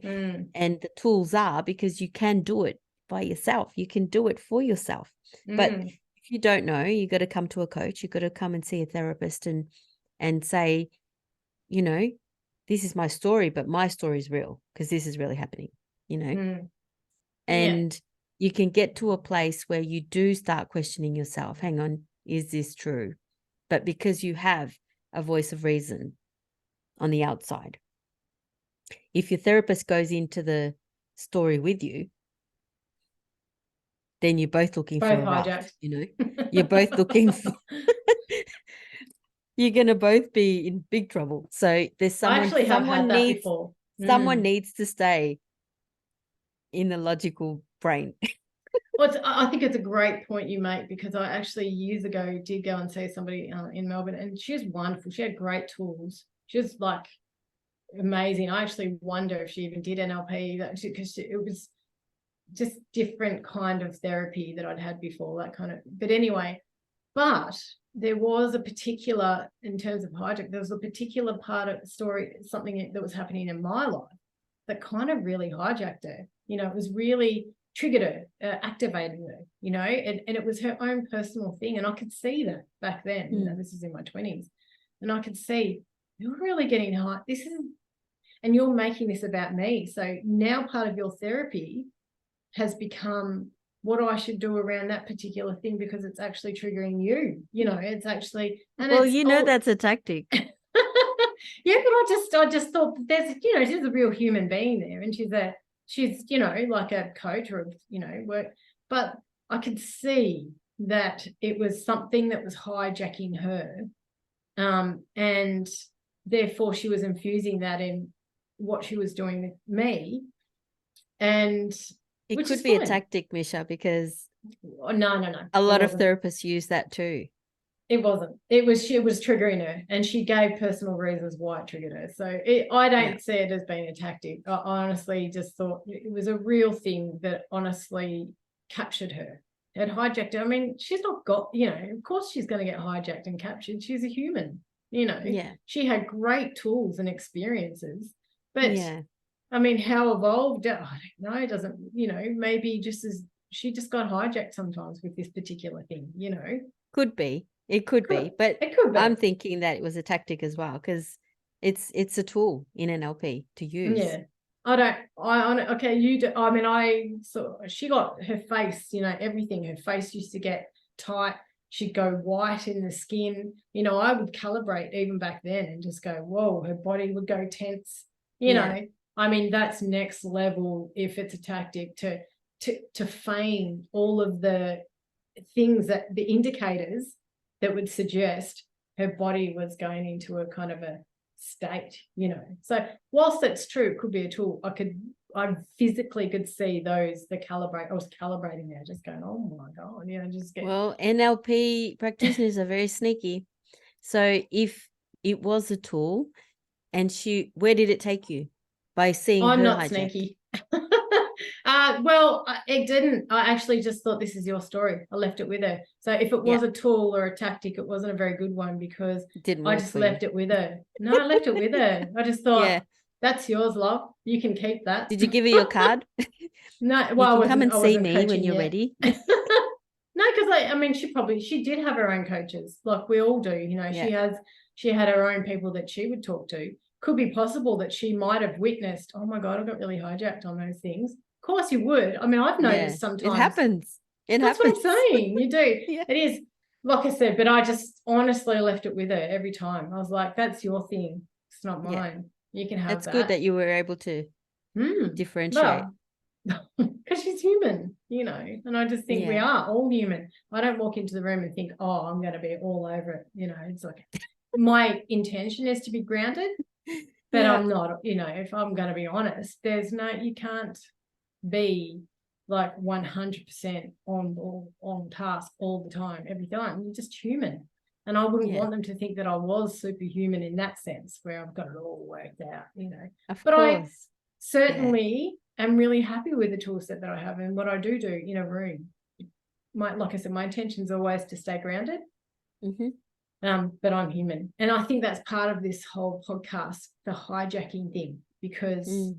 And the tools are, because you can do it by yourself. You can do it for yourself. But if you don't know, you got to come to a coach. You got to come and see a therapist and say, you know, this is my story, but my story is real because this is really happening, you know. And you can get to a place where you do start questioning yourself. Hang on, is this true? But because you have a voice of reason on the outside, if your therapist goes into the story with you, then you're both looking for a ride, you know. You're both looking for you're going to both be in big trouble. So there's someone needs to stay in the logical brain. Well, I think it's a great point you make, because I actually years ago did go and see somebody in Melbourne, and she was wonderful. She had great tools. She was like amazing. I actually wonder if she even did NLP, because it was just different kind of therapy that I'd had before, that kind of. But anyway, but there was a particular, in terms of hijack, there was a particular part of the story, something that was happening in my life that kind of really hijacked her. You know, it was really triggered her, activated her, you know, and it was her own personal thing. And I could see that back then, you know, this is in my 20s. And I could see, you're really getting high. This is, and you're making this about me. So now part of your therapy has become what I should do around that particular thing, because it's actually triggering you, you know, it's actually. And well, you know, that's a tactic. Yeah, but I just thought there's, you know, she's a real human being there, and she's, you know, like a coach or, you know, work. But I could see that it was something that was hijacking her. And therefore she was infusing that in what she was doing with me. And it could be a tactic, Misha, because Oh, no, A it lot of wasn't. therapists use that too. It wasn't. It was triggering her, and she gave personal reasons why it triggered her. So I Yeah. don't see it as being a tactic. I honestly just thought it was a real thing that honestly captured her. It hijacked her. I mean, she's not got, of course she's going to get hijacked and captured. She's a human, Yeah. She had great tools and experiences, but Yeah. I mean, how evolved? I don't know. It doesn't, maybe just as she just got hijacked sometimes with this particular thing, Could be. It could be. But It could I'm be. thinking that it was a tactic as well, because it's a tool in NLP to use. Yeah. Okay, you do. I mean, she got her face, everything. Her face used to get tight. She'd go white in the skin. I would calibrate even back then and just go, whoa, her body would go tense. Yeah. I mean, that's next level if it's a tactic to feign all of the things, that the indicators that would suggest her body was going into a kind of a state, So whilst that's true, it could be a tool. I physically could see I was calibrating there, just going, oh my God, just get. Well, NLP practitioners are very sneaky. So if it was a tool and where did it take you? By seeing I'm her not hijacked? sneaky. Well, it didn't. I actually just thought, this is your story. I left it with her. So if it was Yeah. a tool or a tactic, it wasn't a very good one, because It didn't I work just for you. left it with her. No, I left it with her. I just Yeah. thought, that's yours, love. You can keep that. Did you give her your card? No, You well, can come and I see wasn't me when coaching you're yet. ready. No, because I mean, she did have her own coaches, like we all do. Yeah. She had her own people that she would talk to. Could be possible that she might have witnessed, oh my God, I got really hijacked on those things. Of course you would. I mean, I've Yeah. noticed It sometimes. happens. It That's what happens. I'm saying. You do. Yeah. It is, like I said, but I just honestly left it with her every time. I was like, that's your thing. It's not Yeah. mine. You can have It's good that. that you were able to differentiate. Well, because she's human, and I just think we Yeah. are all human. I don't walk into the room and think, oh, I'm going to be all over it. It's like, my intention is to be grounded, but Yeah. I'm not. If I'm going to be honest, you can't be like 100% on task all the time, every time. You're just human. And I wouldn't Yeah. want them to think that I was superhuman in that sense, where I've got it all worked out, Of But I course. certainly am really happy with the tool set that I have and what I do in a room. Like I said, my intention is always to stay grounded. But I'm human. And I think that's part of this whole podcast, the hijacking thing, because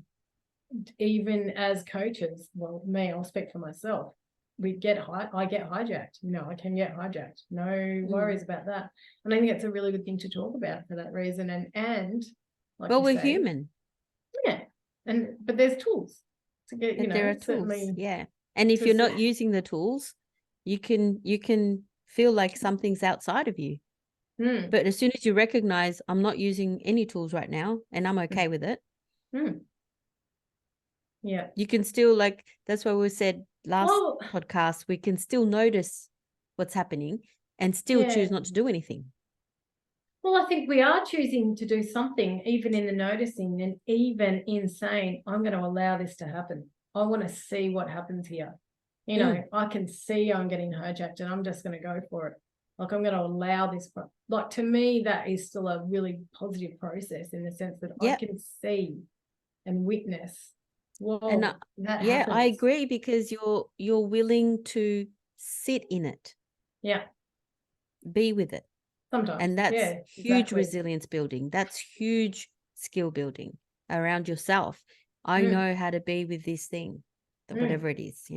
even as coaches, well, I'll speak for myself. I get hijacked. I can get hijacked. No worries about that. And I think it's a really good thing to talk about for that reason. And like Well, you we're say, human. yeah. But there's tools to get, But there are tools. certainly. Yeah. And if you're not using the tools, you can feel like something's outside of you. But as soon as you recognize, I'm not using any tools right now and I'm okay with it. Yeah. You can still, like, that's why we said last podcast, we can still notice what's happening and still choose not to do anything. Well, I think we are choosing to do something, even in the noticing, and even in saying, I'm going to allow this to happen. I want to see what happens here. I can see I'm getting hijacked and I'm just going to go for it. Like, I'm going to allow this. Like, to me, that is still a really positive process, in the sense that I can see and witness. Whoa, and that yeah, happens. I agree, because you're willing to sit in it. Yeah. Be with it. Sometimes. And that's huge exactly. resilience building. That's huge skill building around yourself. I know how to be with this thing, whatever it is,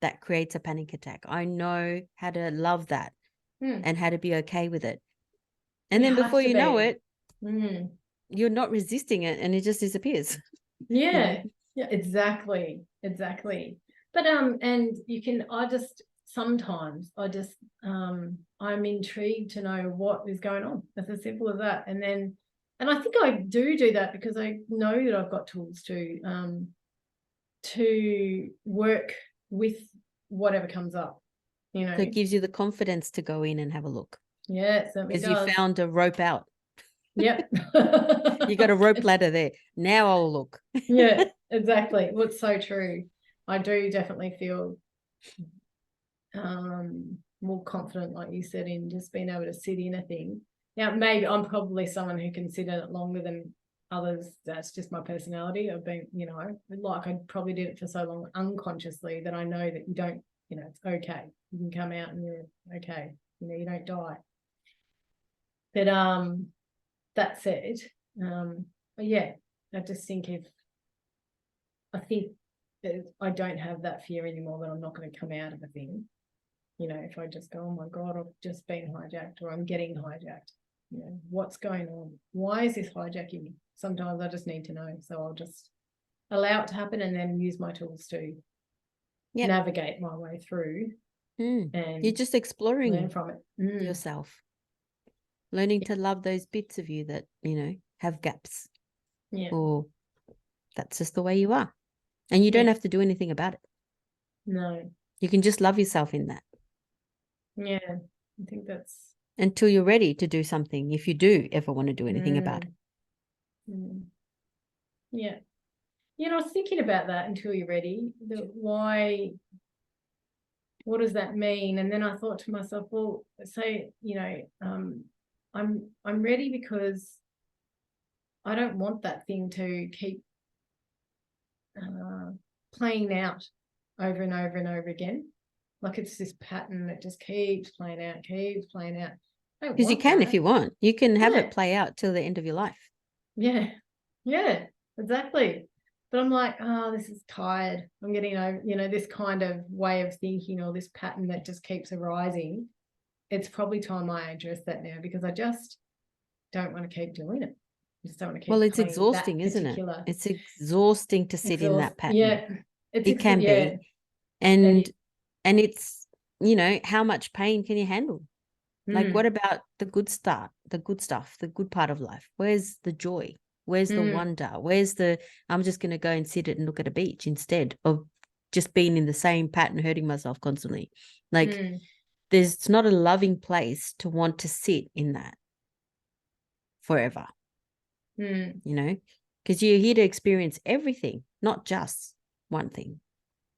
that creates a panic attack. I know how to love that and how to be okay with it. And then before you know it, you're not resisting it and it just disappears. Yeah, yeah, exactly. But and sometimes I'm intrigued to know what is going on. It's as simple as that. And I think I do that because I know that I've got tools to work with whatever comes up. So it gives you the confidence to go in and have a look. Yeah, it certainly does. Because you found a rope out. Yep. You got a rope ladder there. Now I'll look. Yeah, exactly. Well, it's so true. I do definitely feel more confident, like you said, in just being able to sit in a thing. Now, maybe I'm probably someone who can sit in it longer than others. That's just my personality. I've been, like I probably did it for so long unconsciously that I know that you don't, it's okay. You can come out and you're okay. You don't die. But that said, but yeah, I just think that I don't have that fear anymore that I'm not going to come out of a thing. If I just go, oh my God, I've just been hijacked or I'm getting hijacked. What's going on? Why is this hijacking me? Sometimes I just need to know. So I'll just allow it to happen and then use my tools to navigate my way through. And you're just exploring learn from it. yourself, learning to love those bits of you that, have gaps. Yeah. Or that's just the way you are. And you don't have to do anything about it. No. You can just love yourself in that. Yeah. I think that's until you're ready to do something, if you do ever want to do anything about it. Yeah. I was thinking about that until you're ready. Why, what does that mean? And then I thought to myself, well, say, I'm ready because I don't want that thing to keep playing out over and over and over again. Like it's this pattern that just keeps playing out. Because you can, if you want, you can have it play out till the end of your life. Yeah, exactly. But I'm like, this is tired. I'm getting over, this kind of way of thinking or this pattern that just keeps arising. It's probably time I address that now because I just don't want to keep doing it. I just don't want to keep. Well, it's exhausting, isn't it? It's exhausting to sit in that pattern. Yeah, it can be, and it's how much pain can you handle? Like, what about the good stuff, the good part of life? Where's the joy? Where's the wonder? Where's I'm just going to go and sit it and look at a beach instead of just being in the same pattern, hurting myself constantly. Like, it's not a loving place to want to sit in that forever, because you're here to experience everything, not just one thing,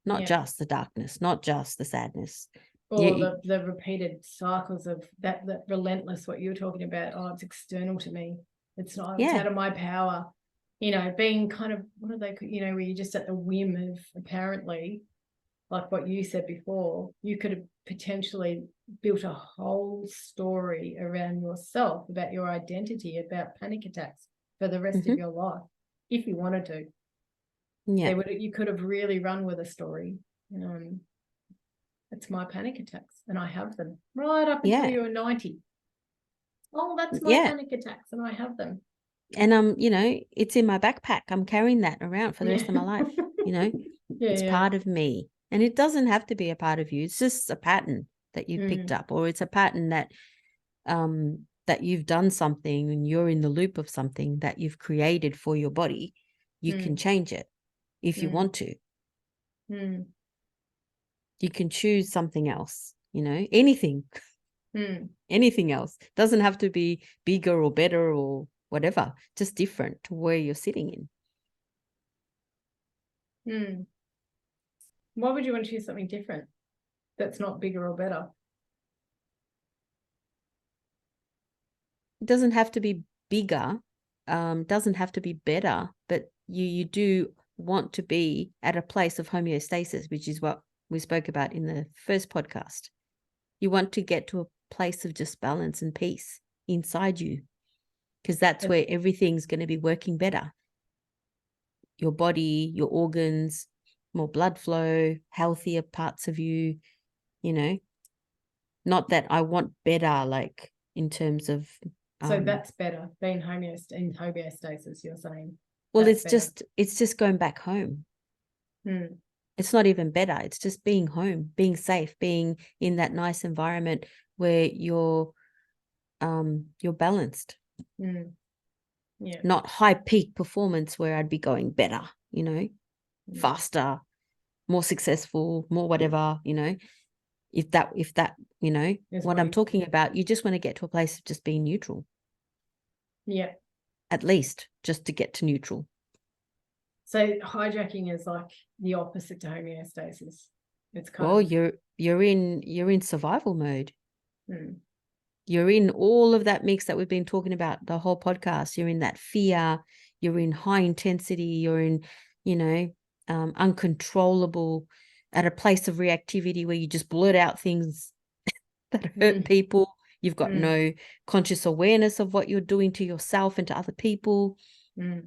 not just the darkness, not just the sadness. Or the repeated cycles of that relentless, what you were talking about. Oh, it's external to me. It's not, it's out of my power. Being kind of, what are they, where you're just at the whim of, apparently, like what you said before, you could have potentially built a whole story around yourself, about your identity, about panic attacks for the rest of your life, if you wanted to. Yeah. You could have really run with a story. It's my panic attacks and I have them right up until you're 90. Oh, that's my panic attacks and I have them. And it's in my backpack. I'm carrying that around for the rest of my life. It's part of me. And it doesn't have to be a part of you. It's just a pattern that you picked up, or it's a pattern that that you've done something and you're in the loop of something that you've created for your body. You can change it if you want to. You can choose something else, anything. Anything else. Doesn't have to be bigger or better or whatever, just different to where you're sitting in. Why would you want to choose something different that's not bigger or better? It doesn't have to be bigger, doesn't have to be better, but you do want to be at a place of homeostasis, which is what we spoke about in the first podcast. You want to get to a place of just balance and peace inside you, because that's where everything's going to be working better. Your body, your organs, more blood flow, healthier parts of you, not that I want better, like in terms of. So that's better, being in homeostasis, you're saying? Well, it's just going back home. It's not even better. It's just being home, being safe, being in that nice environment where you're balanced. Not high peak performance where I'd be going better, faster, more successful, more whatever, if that, what I'm talking about, you just want to get to a place of just being neutral. Yeah. At least just to get to neutral. So hijacking is like the opposite to homeostasis. It's Well, kind of you're in survival mode. mm, You're in all of that mix that we've been talking about the whole podcast. You're in that fear, you're in high intensity, you're in, uncontrollable, at a place of reactivity where you just blurt out things that hurt mm, people. You've got mm, no conscious awareness of what you're doing to yourself and to other people. mm,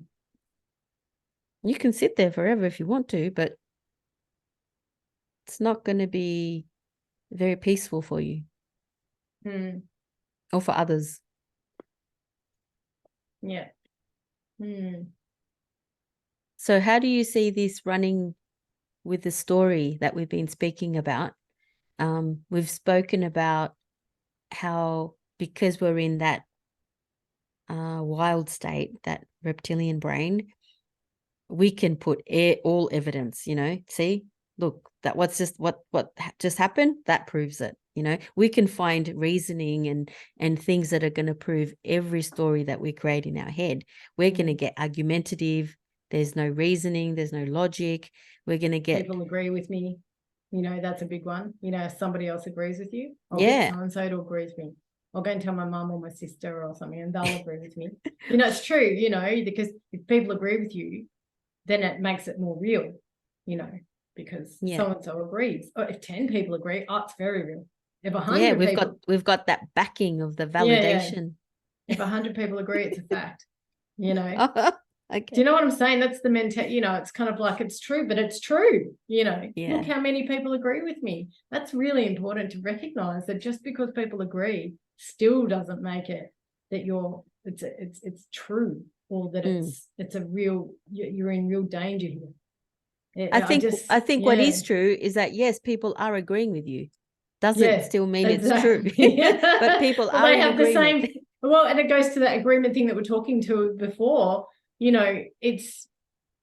You can sit there forever if you want to, but it's not going to be very peaceful for you mm, or for others. yeah. Mm, So how do you see this running with the story that we've been speaking about? We've spoken about how, because we're in that wild state, that reptilian brain, we can put all evidence, see, look, that what just happened, that proves it. We can find reasoning and things that are going to prove every story that we create in our head. We're going to get argumentative. There's no reasoning, there's no logic. We're going to get people agree with me. That's a big one. If somebody else agrees with you, I'll get so and so to agree with me. I'll go and tell my mum or my sister or something, and they'll agree with me. It's true. Because if people agree with you, then it makes it more real. Because so and so agrees. Or if 10 people agree, it's very real. If 100 we've got that backing of the validation. If 100 people agree, it's a fact. Okay. Do you know what I'm saying? That's the mentality. It's kind of like it's true, but it's true. Look how many people agree with me. That's really important to recognize, that just because people agree still doesn't make it that it's true, or that it's a real, you're in real danger here. I think what is true is that, yes, people are agreeing with you. Doesn't still mean it's true. But people are in agreement. Well, and it goes to that agreement thing that we're talking to before. It's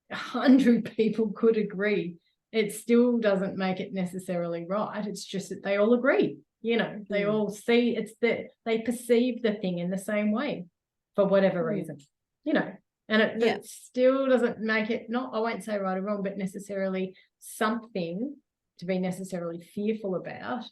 100 people could agree. It still doesn't make it necessarily right. It's just that they all agree. They all see they perceive the thing in the same way for whatever reason. And it still doesn't make it, not, I won't say right or wrong, but necessarily something to be necessarily fearful about,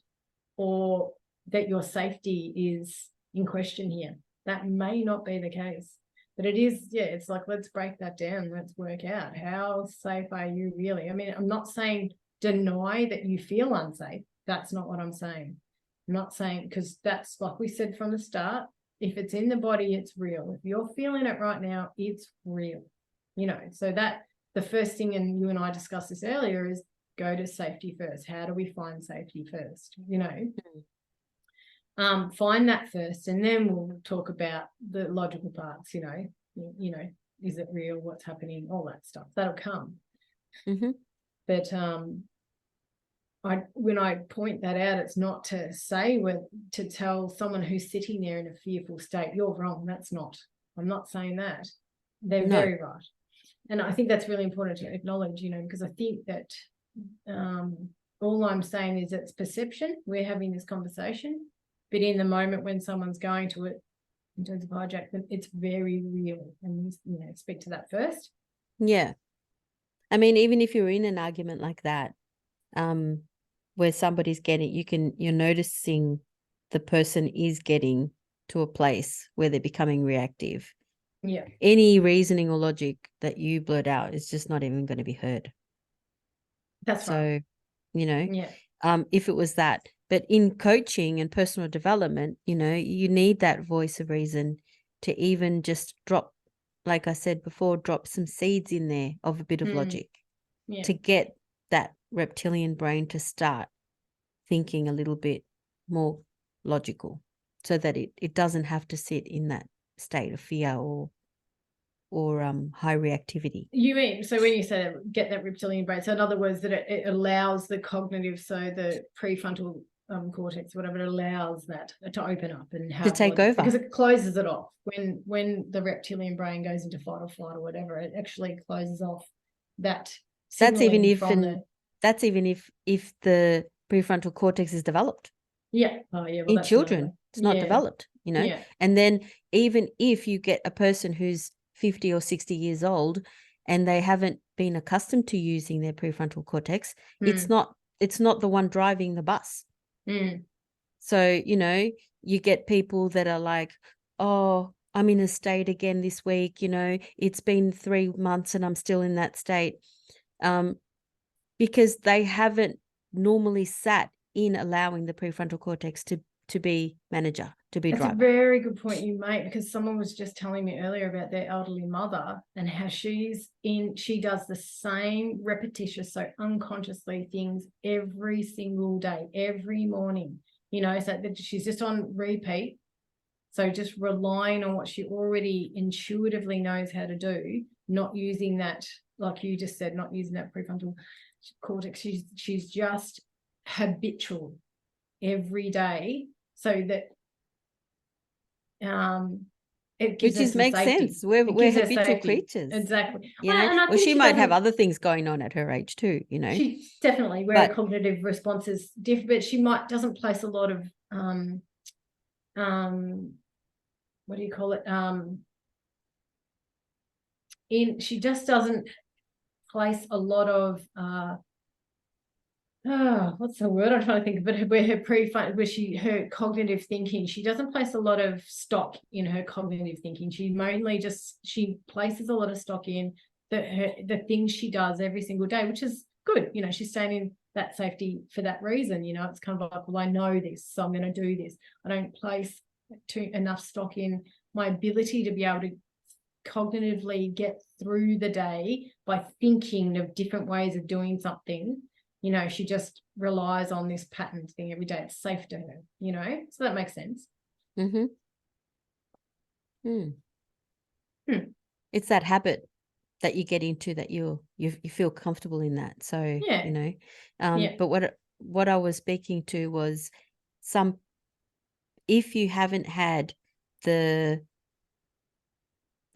or that your safety is in question here. That may not be the case. But it is, it's like, let's break that down. Let's work out, how safe are you really? I mean, I'm not saying deny that you feel unsafe. That's not what I'm saying. I'm not saying, because that's like we said from the start, if it's in the body, it's real. If you're feeling it right now, it's real. So that the first thing, and you and I discussed this earlier, is go to safety first. How do we find safety first? Find that first, and then we'll talk about the logical parts. Is it real? What's happening? All that stuff that'll come. But when I point that out, it's not to say to tell someone who's sitting there in a fearful state, you're wrong. That's not. I'm not saying that. They're very right, and I think that's really important to acknowledge. Because I think that all I'm saying is it's perception. We're having this conversation. But in the moment when someone's going to it, in terms of hijack, it's very real. And, speak to that first. Yeah. I mean, even if you're in an argument like that, where somebody's you're noticing the person is getting to a place where they're becoming reactive. Yeah. Any reasoning or logic that you blurt out is just not even going to be heard. That's right. If it was that. But in coaching and personal development, you need that voice of reason to even just drop, like I said before, drop some seeds in there of a bit of logic to get that reptilian brain to start thinking a little bit more logical, so that it doesn't have to sit in that state of fear or high reactivity. You mean, so when you say get that reptilian brain, so in other words, that it allows the cognitive, so the prefrontal cortex, whatever, it allows that to open up and have to take over, because it closes it off. When the reptilian brain goes into fight or flight or whatever, it actually closes off that. That's even if the prefrontal cortex is developed. Yeah. Oh, yeah. Well, in children, it's not developed, Yeah. And then even if you get a person who's 50 or 60 years old and they haven't been accustomed to using their prefrontal cortex, it's not it's not the one driving the bus. Mm. So, you know, you get people that are like, oh, I'm in a state again this week, you know, it's been 3 months and I'm still in that state. Because they haven't normally sat in allowing the prefrontal cortex to be manager, to be It's a driver. very good point you make, because someone was just telling me earlier about their elderly mother and how she does the same repetitious, so unconsciously, things every single day, every morning, you know, so that she's just on repeat. So just relying on what she already intuitively knows how to do, not using that, like you just said, not using that prefrontal cortex. She's just habitual every day, so that it gives Which her some makes safety. sense. We're Gives her habitual safety. creatures. Exactly. You know, And I well, think she she might have doesn't. other things going on at her age too, you know. She definitely, where But a cognitive response is different, but she doesn't place a lot of what do you call it? She just doesn't place a lot of what's the word I'm trying to think of, but her cognitive thinking, she doesn't place a lot of stock in her cognitive thinking. She places a lot of stock in the things she does every single day, which is good. You know, she's staying in that safety for that reason. You know, it's kind of like, well, I know this, so I'm going to do this. I don't place enough stock in my ability to be able to cognitively get through the day by thinking of different ways of doing something. You know, she just relies on this pattern thing every day. It's safe to her, you know, so that makes sense. mm-hmm. It's that habit that you get into, that you feel comfortable in that. So, Yeah. you know, Yeah. but what I was speaking to was if you haven't had the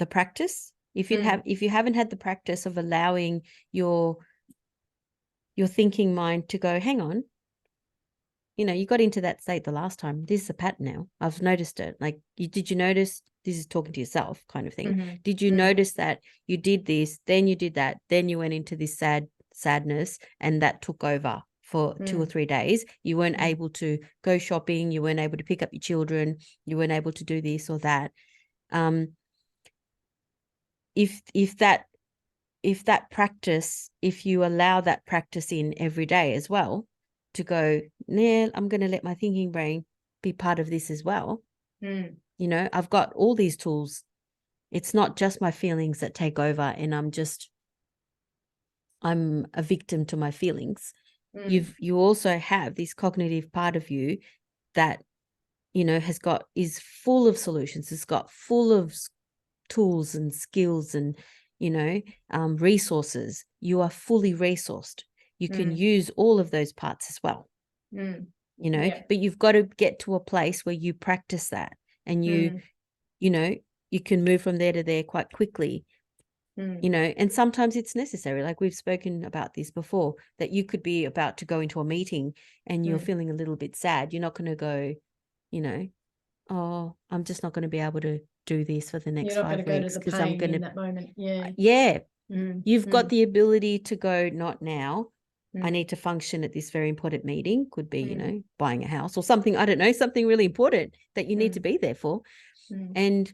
practice, if you haven't had the practice of allowing your thinking mind to go, hang on, you know, you got into that state the last time. This is a pattern now. I've noticed it. Like, did you notice? This is talking to yourself kind of thing. Mm-hmm. Did you notice that you did this, then you did that, then you went into this sadness, and that took over for 2 or 3 days? You weren't able to go shopping. You weren't able to pick up your children. You weren't able to do this or that. If that practice, if you allow that practice in every day as well, to go, nah, I'm going to let my thinking brain be part of this as well. You know, I've got all these tools. It's not just my feelings that take over and I'm a victim to my feelings. You also have this cognitive part of you that, you know, is full of solutions. It's got full of tools and skills and, you know, resources. You are fully resourced. You can use all of those parts as well. You know, but you've got to get to a place where you practice that, and you know, you can move from there to there quite quickly. You know, and sometimes it's necessary. Like we've spoken about this before, that you could be about to go into a meeting and you're feeling a little bit sad. You're not going to go, you know, oh, I'm just not going to be able to do this for the next 5 weeks because I'm going to in that moment. You've got the ability to go, not now. I need to function at this very important meeting. Could be, you know, buying a house or something. I don't know, something really important that you need to be there for. And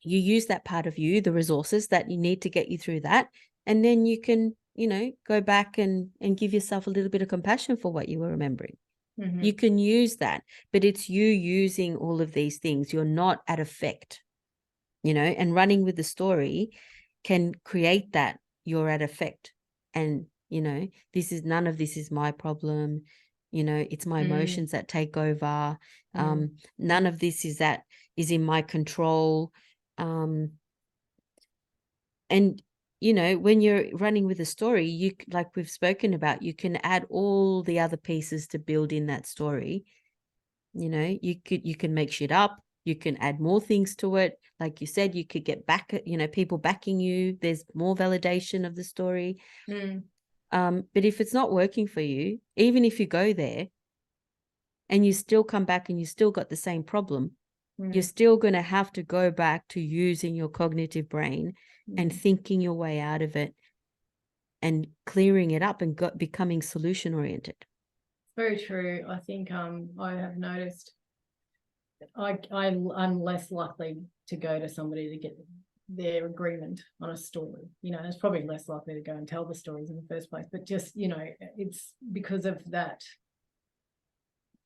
you use that part of you, the resources that you need to get you through that. And then you can, you know, go back and give yourself a little bit of compassion for what you were remembering. You can use that, but it's you using all of these things. You're not at effect, you know, and running with the story can create that you're at effect. And, you know, none of this is my problem. You know, it's my emotions that take over. None of this is in my control. And, you know, when you're running with a story, you, like we've spoken about, you can add all the other pieces to build in that story. You know, you can make shit up. You can add more things to it. Like you said, you could get back, you know, people backing you. There's more validation of the story. But if it's not working for you, even if you go there and you still come back and you still got the same problem, you're still going to have to go back to using your cognitive brain and thinking your way out of it and clearing it up and becoming solution oriented. Very true. I think I have noticed I'm less likely to go to somebody to get their agreement on a story. You know, it's probably less likely to go and tell the stories in the first place, but just, you know, it's because of that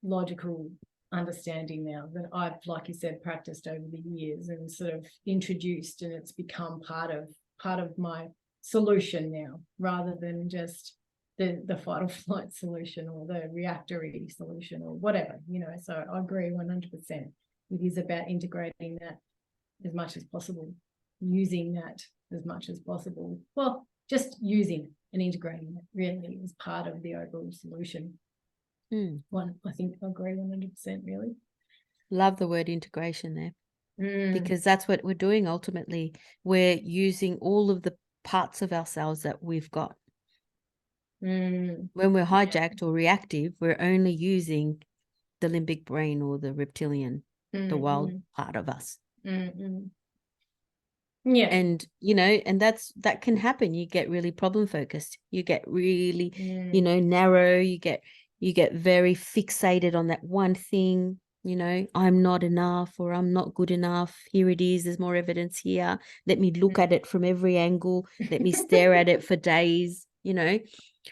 logical understanding now that I've, like you said, practiced over the years and sort of introduced, and it's become part of my solution now, rather than just the fight or flight solution or the reactory solution or whatever, you know. So I agree 100%. It is about integrating that as much as possible, using that as much as possible. Well, just using and integrating it really is part of the overall solution. I think I agree 100%, really. Love the word integration there, because that's what we're doing ultimately. We're using all of the parts of ourselves that we've got. When we're hijacked or reactive, we're only using the limbic brain or the reptilian, the wild part of us. Yeah. And, you know, and that can happen. You get really problem focused. You get really, you know, narrow. You get very fixated on that one thing. You know, I'm not enough, or I'm not good enough. Here it is. There's more evidence here. Let me look at it from every angle. Let me stare at it for days, you know.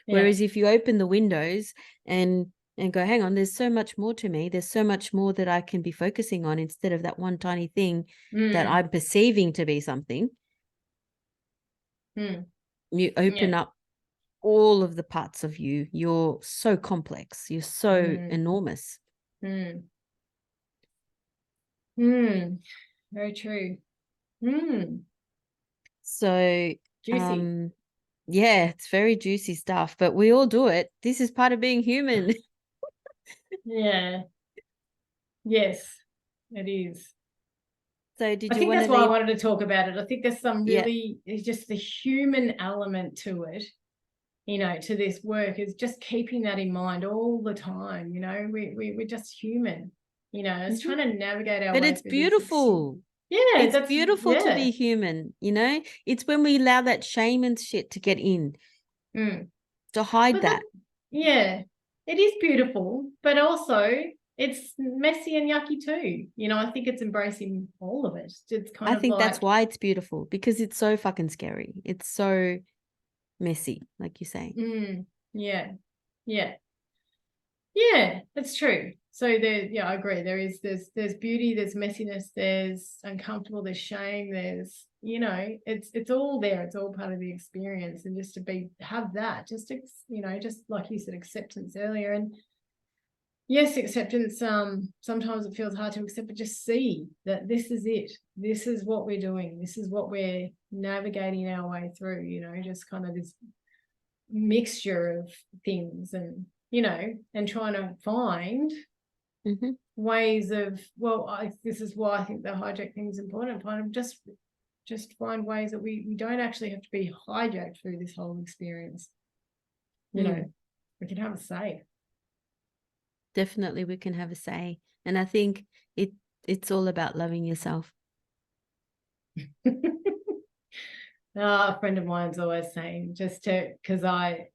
Whereas if you open the windows and go, hang on, there's so much more to me. There's so much more that I can be focusing on instead of that one tiny thing that I'm perceiving to be something. You open up all of the parts of you. You're so complex. You're so enormous. Very true. So Juicy. yeah, it's very juicy stuff, but we all do it. This is part of being human. Yeah. Yes, it is. So I think that's why I wanted to talk about it. I think there's some really, it's just the human element to it, you know, to this work, is just keeping that in mind all the time. You know, we're just human, you know, it's trying to navigate our way. But it's beautiful. It's beautiful to be human, you know. It's when we allow that shame and shit to get in, to hide that. Yeah, it is beautiful, but also it's messy and yucky too. You know, I think it's embracing all of it. It's kind of, I think that's why it's beautiful, because it's so fucking scary. It's so messy, like you say. Yeah, that's true. So I agree. There's beauty, there's messiness, there's uncomfortable, there's shame, there's, you know, it's all there. It's all part of the experience, and just to have that, just to, you know, just like you said, acceptance earlier. And yes, acceptance, sometimes it feels hard to accept, but just see that this is it. This is what we're doing. This is what we're navigating our way through, you know, just kind of this mixture of things, and, you know, and trying to find ways of, this is why I think the hijack thing is important. Kind of just find ways that we don't actually have to be hijacked through this whole experience. You know, we can have a say. Definitely, we can have a say. And I think it's all about loving yourself. A friend of mine's always saying, because I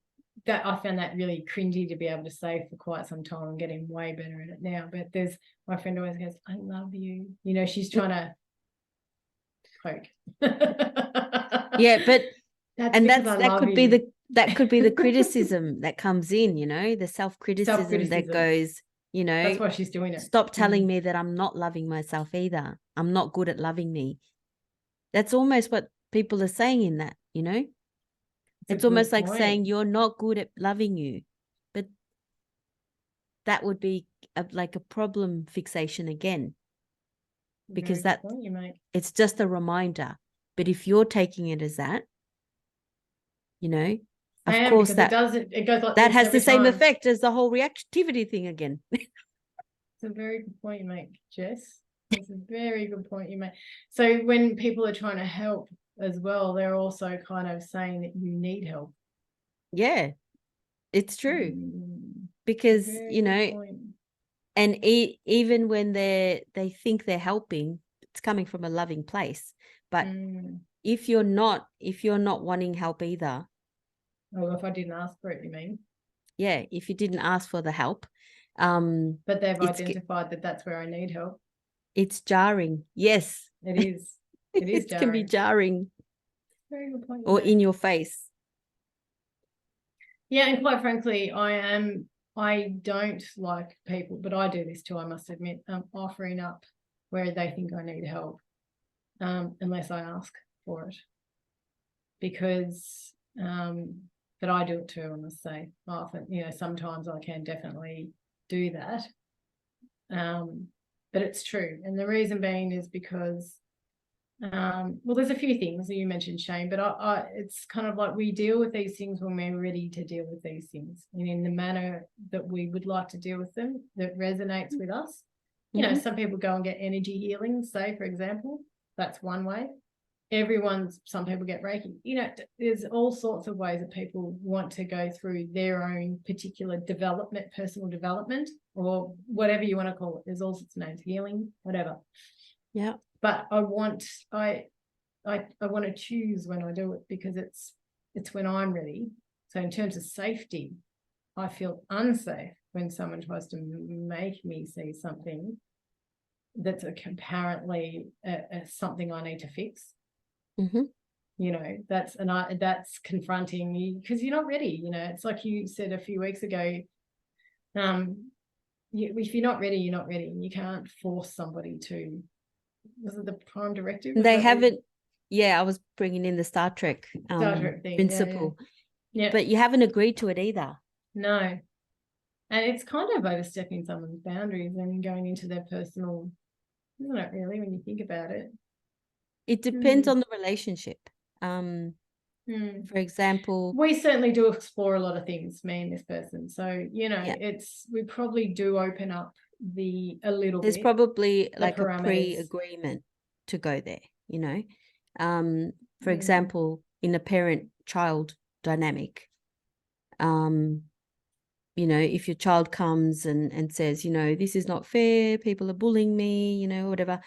found that really cringy to be able to say for quite some time. I'm getting way better at it now. But my friend always goes, I love you. You know, she's trying to poke. Yeah, but that could be the criticism that comes in, you know, the self-criticism that goes, you know, that's why she's doing it. Stop telling me that I'm not loving myself either. I'm not good at loving me. That's almost what people are saying in that, you know. It's almost like saying you're not good at loving you. But that would be like a problem fixation again. Because it's just a reminder. But if you're taking it as that, you know, of course it goes like that has the same effect as the whole reactivity thing again. It's a very good point you make, Jess. It's a very good point you make. So when people are trying to help as well, they're also kind of saying that you need help. Yeah, it's true. Because, you know, and even when they think they're helping, it's coming from a loving place. But if you're not wanting help either, Or if I didn't ask for it, you mean? Yeah, if you didn't ask for the help. But they've it's identified that that's where I need help. it's jarring. Yes, It is. It is it can be jarring. jarring, Very good point. or in your face. Yeah, and quite frankly, I don't like people, but I do this too, I must admit, offering up where they think I need help, unless I ask for it. Because but I do it too, I must say. Often, sometimes I can definitely do that. But it's true. And the reason being is because well, there's a few things that you mentioned, Shane, but it's kind of like we deal with these things when we're ready to deal with these things, and in the manner that we would like to deal with them, that resonates with us. Some people go and get energy healing, say, for example. That's one way. Some people get Reiki. There's all sorts of ways that people want to go through their own particular development, personal development, or whatever you want to call it. There's all sorts of names, healing, whatever. Yeah. But I want to choose when I do it, because it's when I'm ready. So in terms of safety, I feel unsafe when someone tries to make me see something that's apparently something I need to fix. That's confronting you because you're not ready. It's like you said a few weeks ago. If you're not ready, you're not ready, and you can't force somebody to. Was it the Prime Directive? They haven't. Yeah, I was bringing in the Star Trek thing, principle. Yeah. But you haven't agreed to it either. No. And it's kind of overstepping someone's boundaries and going into their personal, isn't it, really, when you think about it? It depends on the relationship. For example, we certainly do explore a lot of things, me and this person. So, we probably do open up a little bit. There's probably like a parameters. pre-agreement to go there, For example, in a parent-child dynamic, if your child comes and says, this is not fair, people are bullying me, whatever,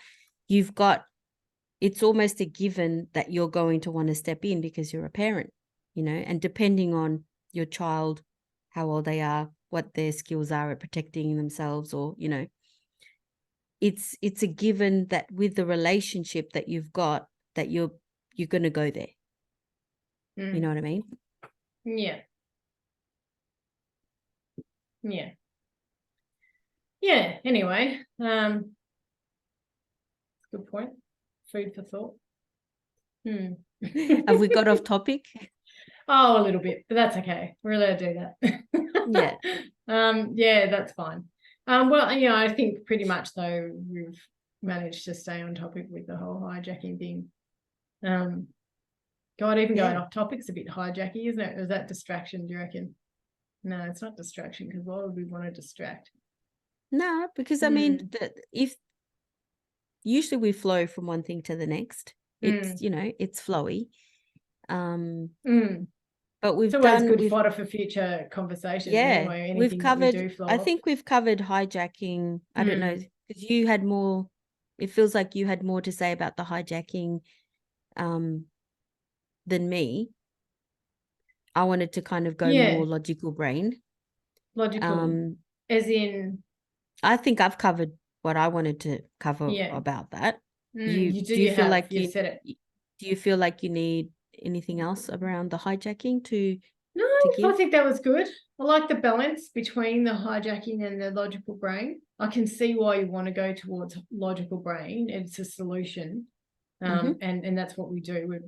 it's almost a given that you're going to want to step in because you're a parent, and depending on your child, how old they are, what their skills are at protecting themselves, or, it's a given that with the relationship that you've got, that you're going to go there. You know what I mean? Yeah. Yeah. Yeah. Anyway, good point. Food for thought. Have we got off topic? Oh, a little bit, but that's okay. We're allowed to do that. Yeah. Yeah, that's fine. Well, I think pretty much though we've managed to stay on topic with the whole hijacking thing. God, even going off topic's a bit hijacky, isn't it? Or is that distraction, do you reckon? No, it's not distraction, because why would we want to distract? No, because I mean, if usually we flow from one thing to the next, it's it's flowy. But we've always good fodder for future conversations. Anyway, we've covered. We do flow I think we've covered hijacking. I don't know, because you had more. It feels like you had more to say about the hijacking than me. I wanted to kind of go more logical brain. Logical, as in. I think I've covered what I wanted to cover about that. Do you feel like you said it? Do you feel like you need anything else around the hijacking to give? I think that was good. I like the balance between the hijacking and the logical brain. I can see why you want to go towards logical brain. It's a solution. And that's what we do with,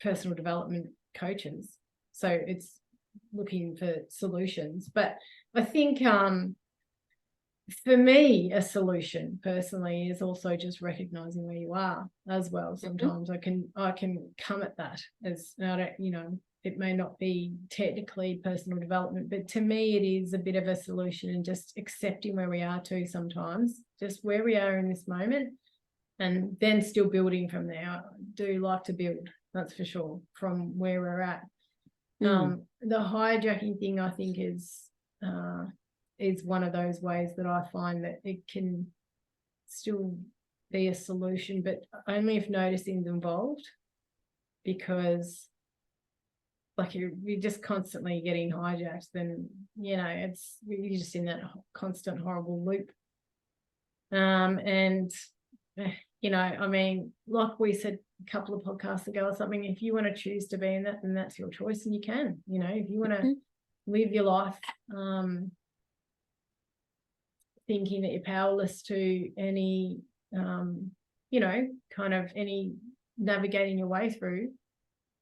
personal development coaches. So it's looking for solutions. But I think for me, a solution personally is also just recognizing where you are as well. Sometimes I can come at that as, it may not be technically personal development, but to me it is a bit of a solution, and just accepting where we are too sometimes, just where we are in this moment, and then still building from there. I do like to build, that's for sure, from where we're at. The hijacking thing, I think, is one of those ways that I find that it can still be a solution, but only if noticing is involved, because like you're just constantly getting hijacked, then, you know, you're just in that constant horrible loop. And, you know, I mean, like we said a couple of podcasts ago or something, if you want to choose to be in that, then that's your choice, and you can, you know, if you want to live your life thinking that you're powerless to any, you know, kind of any navigating your way through,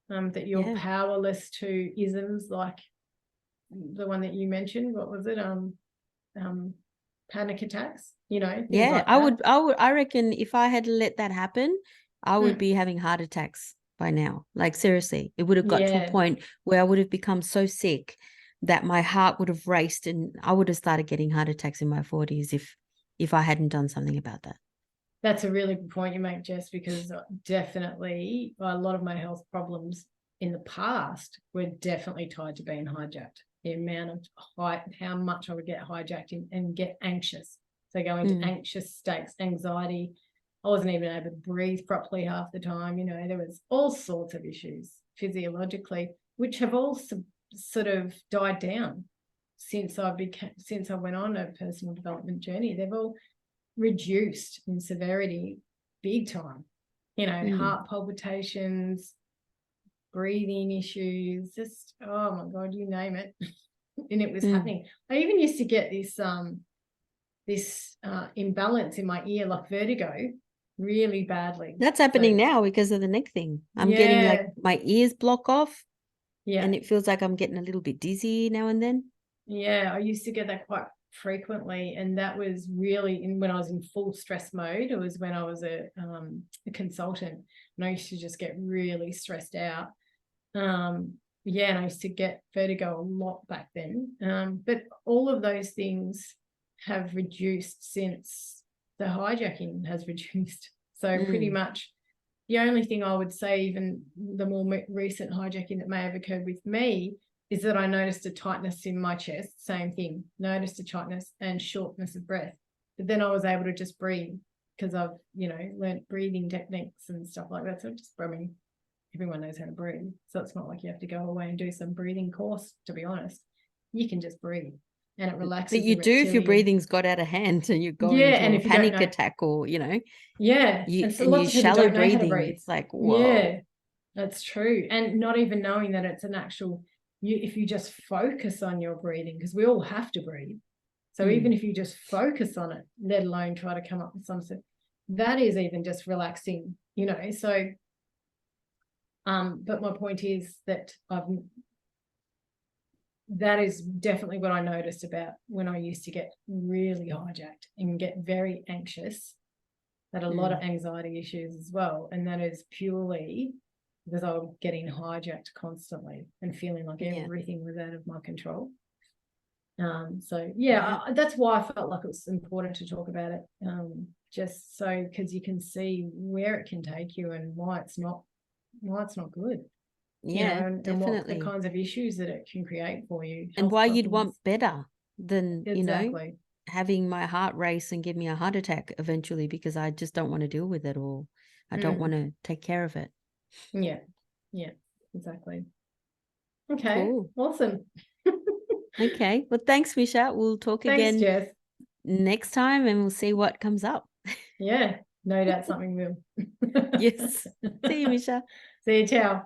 that you're powerless to isms like the one that you mentioned. What was it? Panic attacks, you know, things like that. I reckon if I had let that happen, I would be having heart attacks by now. Like, seriously, it would have got to a point where I would have become so sick that my heart would have raced, and I would have started getting heart attacks in my 40s if I hadn't done something about that. That's a really good point you make, Jess, because definitely a lot of my health problems in the past were definitely tied to being hijacked. The amount of how much I would get hijacked and get anxious. So go into anxious states, anxiety. I wasn't even able to breathe properly half the time. You know, there was all sorts of issues physiologically, which have all sort of died down since I went on a personal development journey. They've all reduced in severity big time. You know, heart palpitations, breathing issues, just, oh my God, you name it. And it was happening. I even used to get this imbalance in my ear, like vertigo, really badly. That's happening now because of the neck thing. I'm getting like my ears block off. Yeah. And it feels like I'm getting a little bit dizzy now and then. Yeah, I used to get that quite frequently, and that was really when I was in full stress mode. It was when I was a consultant, and I used to just get really stressed out. Yeah, and I used to get vertigo a lot back then. But all of those things have reduced since the hijacking has reduced. So pretty much the only thing I would say, even the more recent hijacking that may have occurred with me, is that I noticed a tightness in my chest. Same thing, noticed a tightness and shortness of breath. But then I was able to just breathe because I've, you know, learnt breathing techniques and stuff like that. So just, I mean, everyone knows how to breathe. So it's not like you have to go away and do some breathing course, to be honest. You can just breathe and it relaxes. But you do if your breathing's got out of hand and you're going into a panic attack, or, you know. Yeah. And you shallow breathing. It's like, whoa. Yeah, that's true. And not even knowing that it's an actual, if you just focus on your breathing, because we all have to breathe. So even if you just focus on it, let alone try to come up with some sort, that is even just relaxing, you know. So but my point is that that is definitely what I noticed about when I used to get really hijacked and get very anxious. Had a lot of anxiety issues as well, and that is purely because I was getting hijacked constantly and feeling like everything was out of my control. So that's why I felt like it was important to talk about it, just so, because you can see where it can take you and why it's not good. Yeah, and what the kinds of issues that it can create for you, and why you'd want better than you know, having my heart race and give me a heart attack eventually, because I just don't want to deal with it, or I don't want to take care of it. Yeah, exactly. Okay, cool. Awesome. Okay, well, thanks, Misha. We'll talk again Jess. Next time, and we'll see what comes up. Yeah, no doubt something will. Yes. See you, Misha. See you, ciao.